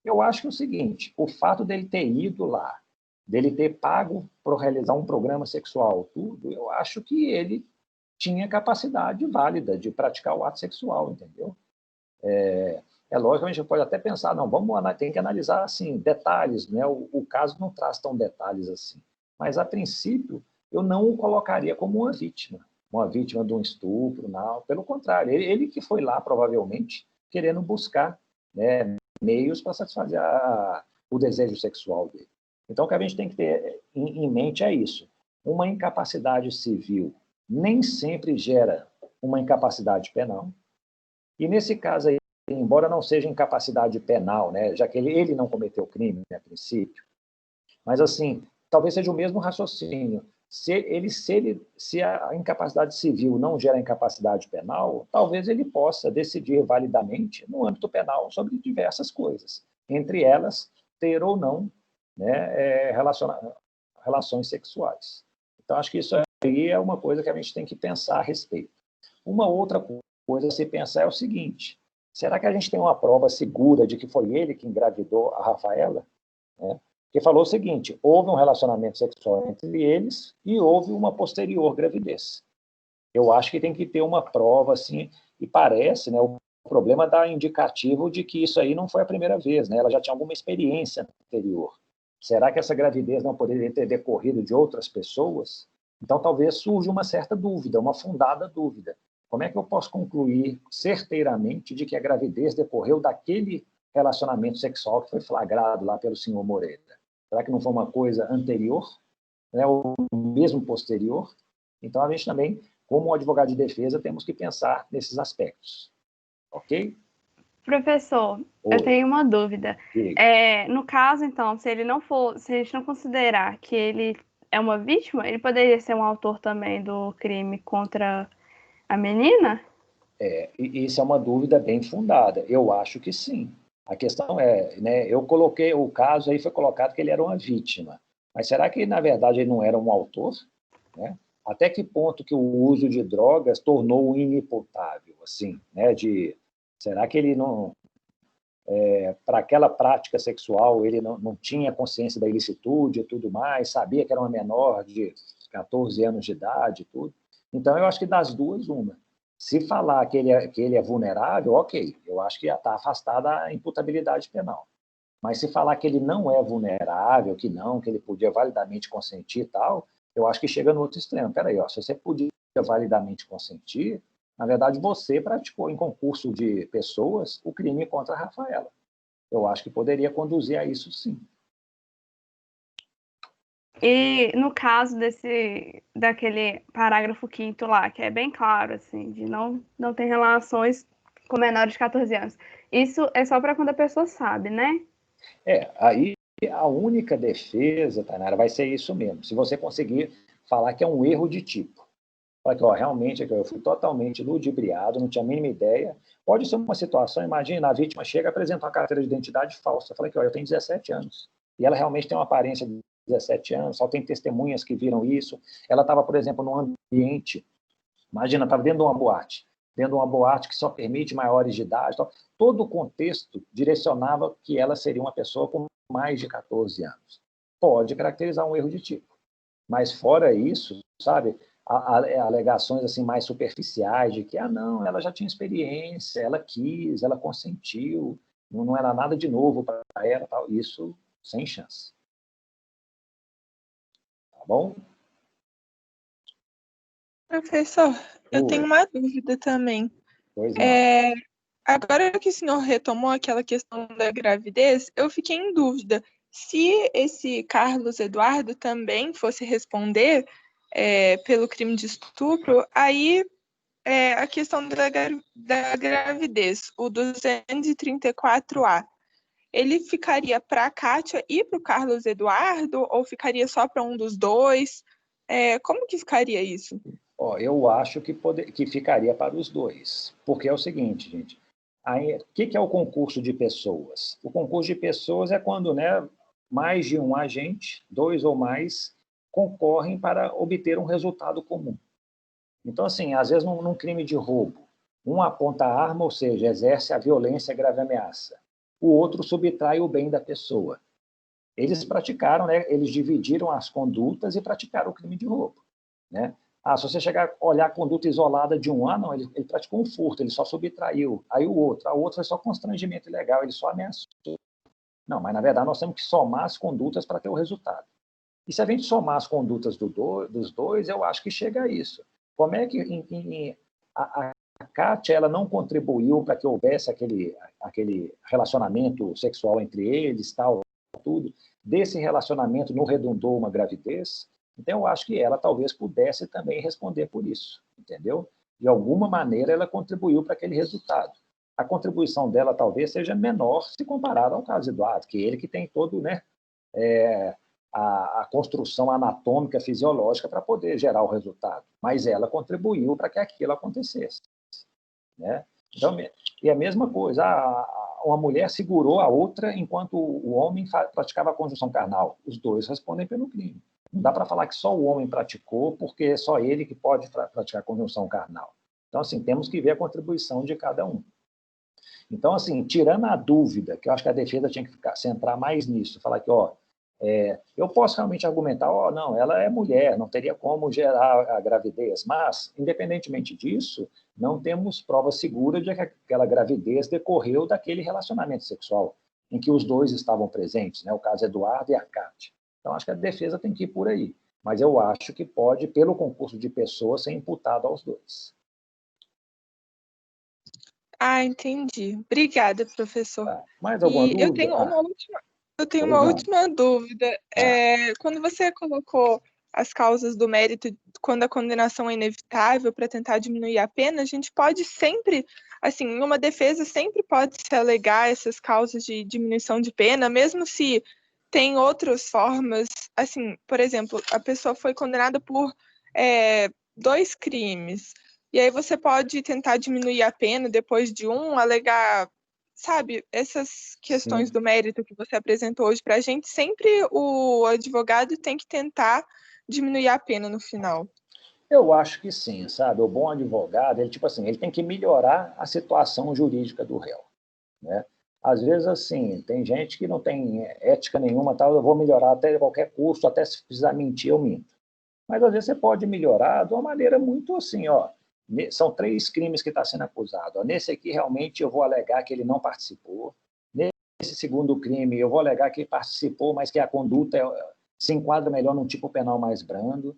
[SPEAKER 1] Eu acho que é o seguinte, o fato dele ter ido lá, dele ter pago para realizar um programa sexual, tudo, eu acho que ele tinha capacidade válida de praticar o ato sexual, entendeu? É lógico, a gente pode até pensar, não, tem que analisar assim, detalhes, né? O caso não traz tão detalhes assim. Mas, a princípio, eu não o colocaria como uma vítima de um estupro, não. Pelo contrário, ele que foi lá, provavelmente, querendo buscar, né, meios para satisfazer o desejo sexual dele. Então, o que a gente tem que ter em mente é isso. Uma incapacidade civil nem sempre gera uma incapacidade penal. E, nesse caso aí, embora não seja incapacidade penal, né, já que ele não cometeu crime, né, a princípio, mas, assim, talvez seja o mesmo raciocínio. Se a incapacidade civil não gera incapacidade penal, talvez ele possa decidir validamente, no âmbito penal, sobre diversas coisas. Entre elas, ter ou não, né, relações sexuais. Então, acho que isso aí é uma coisa que a gente tem que pensar a respeito. Uma outra coisa a se pensar é o seguinte: será que a gente tem uma prova segura de que foi ele que engravidou a Rafaela? Né? Que falou o seguinte: houve um relacionamento sexual entre eles e houve uma posterior gravidez. Eu acho que tem que ter uma prova, assim, e parece, né, o problema dá indicativo de que isso aí não foi a primeira vez, né? Ela já tinha alguma experiência anterior. Será que essa gravidez não poderia ter decorrido de outras pessoas? Então, talvez surja uma certa dúvida, uma fundada dúvida. Como é que eu posso concluir certeiramente de que a gravidez decorreu daquele relacionamento sexual que foi flagrado lá pelo senhor Moreira? Será que não foi uma coisa anterior, né, ou mesmo posterior? Então, a gente também, como advogado de defesa, temos que pensar nesses aspectos. Ok?
[SPEAKER 3] Professor,
[SPEAKER 1] Oi.
[SPEAKER 3] eu tenho uma dúvida.
[SPEAKER 1] Diga.
[SPEAKER 3] No caso, então, se a gente não considerar que ele é uma vítima, ele poderia ser um autor também do crime contra a menina?
[SPEAKER 1] Isso é uma dúvida bem fundada. Eu acho que sim. A questão é, né, eu coloquei o caso aí, foi colocado que ele era uma vítima. Mas será que, na verdade, ele não era um autor? Né? Até que ponto que o uso de drogas tornou-o inimputável? Assim, né, será que ele não... para aquela prática sexual, ele não tinha consciência da ilicitude e tudo mais, sabia que era uma menor de 14 anos de idade e tudo? Então, eu acho que das duas, uma. Se falar que ele é vulnerável, ok, eu acho que já está afastada a imputabilidade penal. Mas se falar que ele não é vulnerável, que ele podia validamente consentir e tal, eu acho que chega no outro extremo. Peraí, se você podia validamente consentir, na verdade você praticou em concurso de pessoas o crime contra a Rafaela. Eu acho que poderia conduzir a isso, sim.
[SPEAKER 3] E no caso daquele parágrafo 5º lá, que é bem claro, assim, de não ter relações com menores de 14 anos. Isso é só para quando a pessoa sabe, né?
[SPEAKER 1] Aí a única defesa, Tainara, vai ser isso mesmo. Se você conseguir falar que é um erro de tipo. Fala que, ó, realmente eu fui totalmente ludibriado, não tinha a mínima ideia. Pode ser uma situação, imagina, a vítima chega e apresenta uma carteira de identidade falsa. Fala que, ó, eu tenho 17 anos. E ela realmente tem uma aparência de 17 anos, só tem testemunhas que viram isso. Ela estava, por exemplo, num ambiente, imagina, estava dentro de uma boate que só permite maiores de idade. Então, todo o contexto direcionava que ela seria uma pessoa com mais de 14 anos. Pode caracterizar um erro de tipo. Mas fora isso, sabe, alegações assim mais superficiais de que, não, ela já tinha experiência, ela quis, ela consentiu, não era nada de novo para ela, tal. Isso sem chance. Tá bom?
[SPEAKER 2] Professor, eu tenho uma dúvida também.
[SPEAKER 1] Pois não.
[SPEAKER 2] Agora que o senhor retomou aquela questão da gravidez, eu fiquei em dúvida se esse Carlos Eduardo também fosse responder pelo crime de estupro, aí a questão da gravidez, o 234A, ele ficaria para a Kátia e para o Carlos Eduardo, ou ficaria só para um dos dois? Como que ficaria isso?
[SPEAKER 1] Ó, eu acho que ficaria para os dois, porque é o seguinte, gente, o que é o concurso de pessoas? O concurso de pessoas é quando, né, mais de um agente, dois ou mais, concorrem para obter um resultado comum. Então, assim, às vezes num crime de roubo, um aponta a arma, ou seja, exerce a violência e grave ameaça. O outro subtrai o bem da pessoa. Eles praticaram, né, eles dividiram as condutas e praticaram o crime de roubo, né? Se você chegar a olhar a conduta isolada de um, não, ele praticou um furto, ele só subtraiu. Aí o outro foi só constrangimento ilegal, ele só ameaçou. Não, mas na verdade nós temos que somar as condutas para ter o resultado. E se a gente somar as condutas dos dois, eu acho que chega a isso. Como é que a Kátia ela não contribuiu para que houvesse aquele relacionamento sexual entre eles, tal, tudo? Desse relacionamento não redundou uma gravidez? Então, eu acho que ela talvez pudesse também responder por isso, entendeu? De alguma maneira, ela contribuiu para aquele resultado. A contribuição dela talvez seja menor se comparada ao caso Eduardo, que ele que tem todo, né, a construção anatômica, fisiológica para poder gerar o resultado. Mas ela contribuiu para que aquilo acontecesse, né? Então, e a mesma coisa, uma mulher segurou a outra enquanto o homem praticava a conjunção carnal. Os dois respondem pelo crime. Não dá para falar que só o homem praticou, porque é só ele que pode praticar a conjunção carnal. Então, assim, temos que ver a contribuição de cada um. Então, assim, tirando a dúvida, que eu acho que a defesa tinha que centrar mais nisso, falar que, eu posso realmente argumentar, não, ela é mulher, não teria como gerar a gravidez, mas, independentemente disso, não temos prova segura de que aquela gravidez decorreu daquele relacionamento sexual em que os dois estavam presentes, né? O caso Eduardo e a Kátia. Então, acho que a defesa tem que ir por aí. Mas eu acho que pode, pelo concurso de pessoas, ser imputado aos dois.
[SPEAKER 2] Entendi. Obrigada, professor.
[SPEAKER 1] Mais alguma dúvida?
[SPEAKER 2] Eu tenho uma última dúvida. Quando você colocou as causas do mérito, quando a condenação é inevitável para tentar diminuir a pena, a gente pode sempre, assim, em uma defesa sempre pode se alegar essas causas de diminuição de pena, mesmo se tem outras formas, assim, por exemplo, a pessoa foi condenada por 2 crimes, e aí você pode tentar diminuir a pena depois de alegar, sabe, essas questões do mérito que você apresentou hoje para a gente, sempre o advogado tem que tentar diminuir a pena no final.
[SPEAKER 1] Eu acho que sim, sabe? O bom advogado, ele tem que melhorar a situação jurídica do réu, né? Às vezes, assim, tem gente que não tem ética nenhuma, tal, eu vou melhorar até qualquer custo, até se precisar mentir, eu minto. Mas, às vezes, você pode melhorar de uma maneira muito assim, são 3 crimes que está sendo acusado. Nesse aqui, realmente, eu vou alegar que ele não participou. Nesse segundo crime, eu vou alegar que ele participou, mas que a conduta se enquadra melhor num tipo penal mais brando.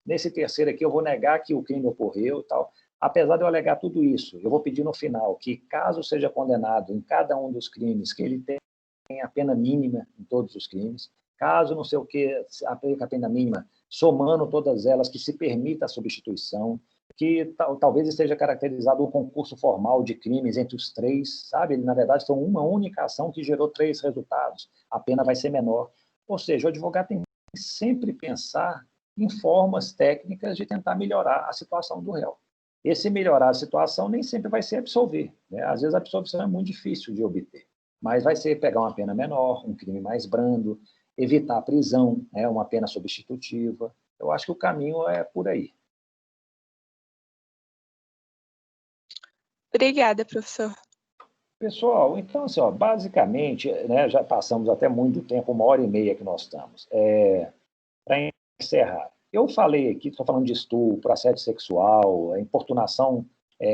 [SPEAKER 1] Nesse terceiro aqui, eu vou negar que o crime ocorreu, tal. Apesar de eu alegar tudo isso, eu vou pedir no final que, caso seja condenado em cada um dos crimes, que ele tenha a pena mínima em todos os crimes. Caso não sei o que, aplique a pena mínima, somando todas elas, que se permita a substituição, que talvez esteja caracterizado um concurso formal de crimes entre os 3, sabe? Na verdade, foi uma única ação que gerou 3 resultados. A pena vai ser menor. Ou seja, o advogado tem que sempre pensar em formas técnicas de tentar melhorar a situação do réu. Esse melhorar a situação nem sempre vai ser absolver, né? Às vezes a absolvição é muito difícil de obter, mas vai ser pegar uma pena menor, um crime mais brando, evitar a prisão, né? Uma pena substitutiva. Eu acho que o caminho é por aí.
[SPEAKER 2] Obrigada, professor.
[SPEAKER 1] Pessoal, então, assim, ó, basicamente, né, já passamos até muito tempo, 1h30 que nós estamos. Para encerrar, eu falei aqui, estou falando de estupro, assédio sexual, importunação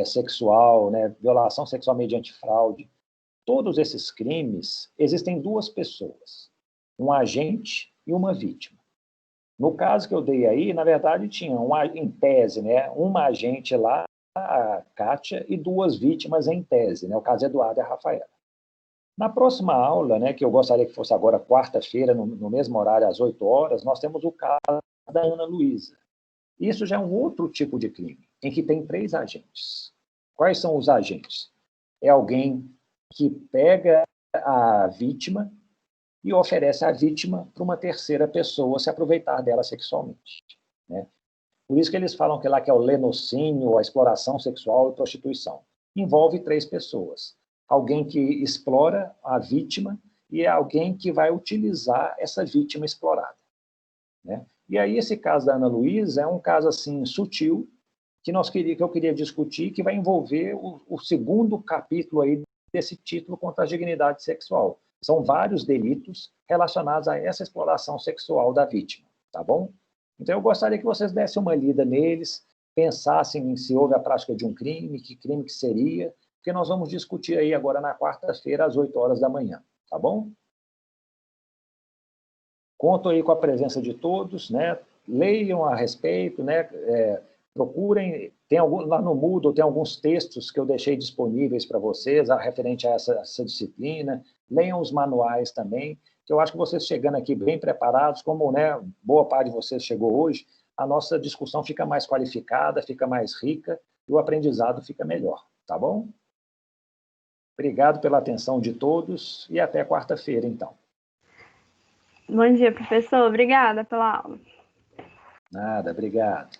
[SPEAKER 1] sexual, né, violação sexual mediante fraude. Todos esses crimes, existem duas pessoas, um agente e uma vítima. No caso que eu dei aí, na verdade, tinha, em tese, né, uma agente lá, a Kátia, e duas vítimas em tese, né, o caso Eduardo e a Rafaela. Na próxima aula, né, que eu gostaria que fosse agora quarta-feira, no mesmo horário, às 8 horas, nós temos o caso da Ana Luísa. Isso já é um outro tipo de crime, em que tem 3 agentes. Quais são os agentes? É alguém que pega a vítima e oferece a vítima para uma terceira pessoa se aproveitar dela sexualmente, né? Por isso que eles falam que lá que é o lenocínio, a exploração sexual e prostituição. Envolve 3 pessoas. Alguém que explora a vítima e é alguém que vai utilizar essa vítima explorada, né? E aí esse caso da Ana Luísa é um caso assim sutil que eu queria discutir, que vai envolver o segundo capítulo aí desse título contra a dignidade sexual. São vários delitos relacionados a essa exploração sexual da vítima, tá bom? Então, eu gostaria que vocês dessem uma lida neles, pensassem se houve a prática de um crime, que crime que seria, porque nós vamos discutir aí agora na quarta-feira, às 8 horas da manhã, tá bom? Conto aí com a presença de todos, né? Leiam a respeito, né? Procurem, lá no Moodle tem alguns textos que eu deixei disponíveis para vocês, referente a essa disciplina. Leiam os manuais também, que eu acho que vocês chegando aqui bem preparados, como, né, boa parte de vocês chegou hoje, a nossa discussão fica mais qualificada, fica mais rica e o aprendizado fica melhor, tá bom? Obrigado pela atenção de todos e até quarta-feira, então.
[SPEAKER 3] Bom dia, professor. Obrigada pela aula.
[SPEAKER 1] Nada, obrigado.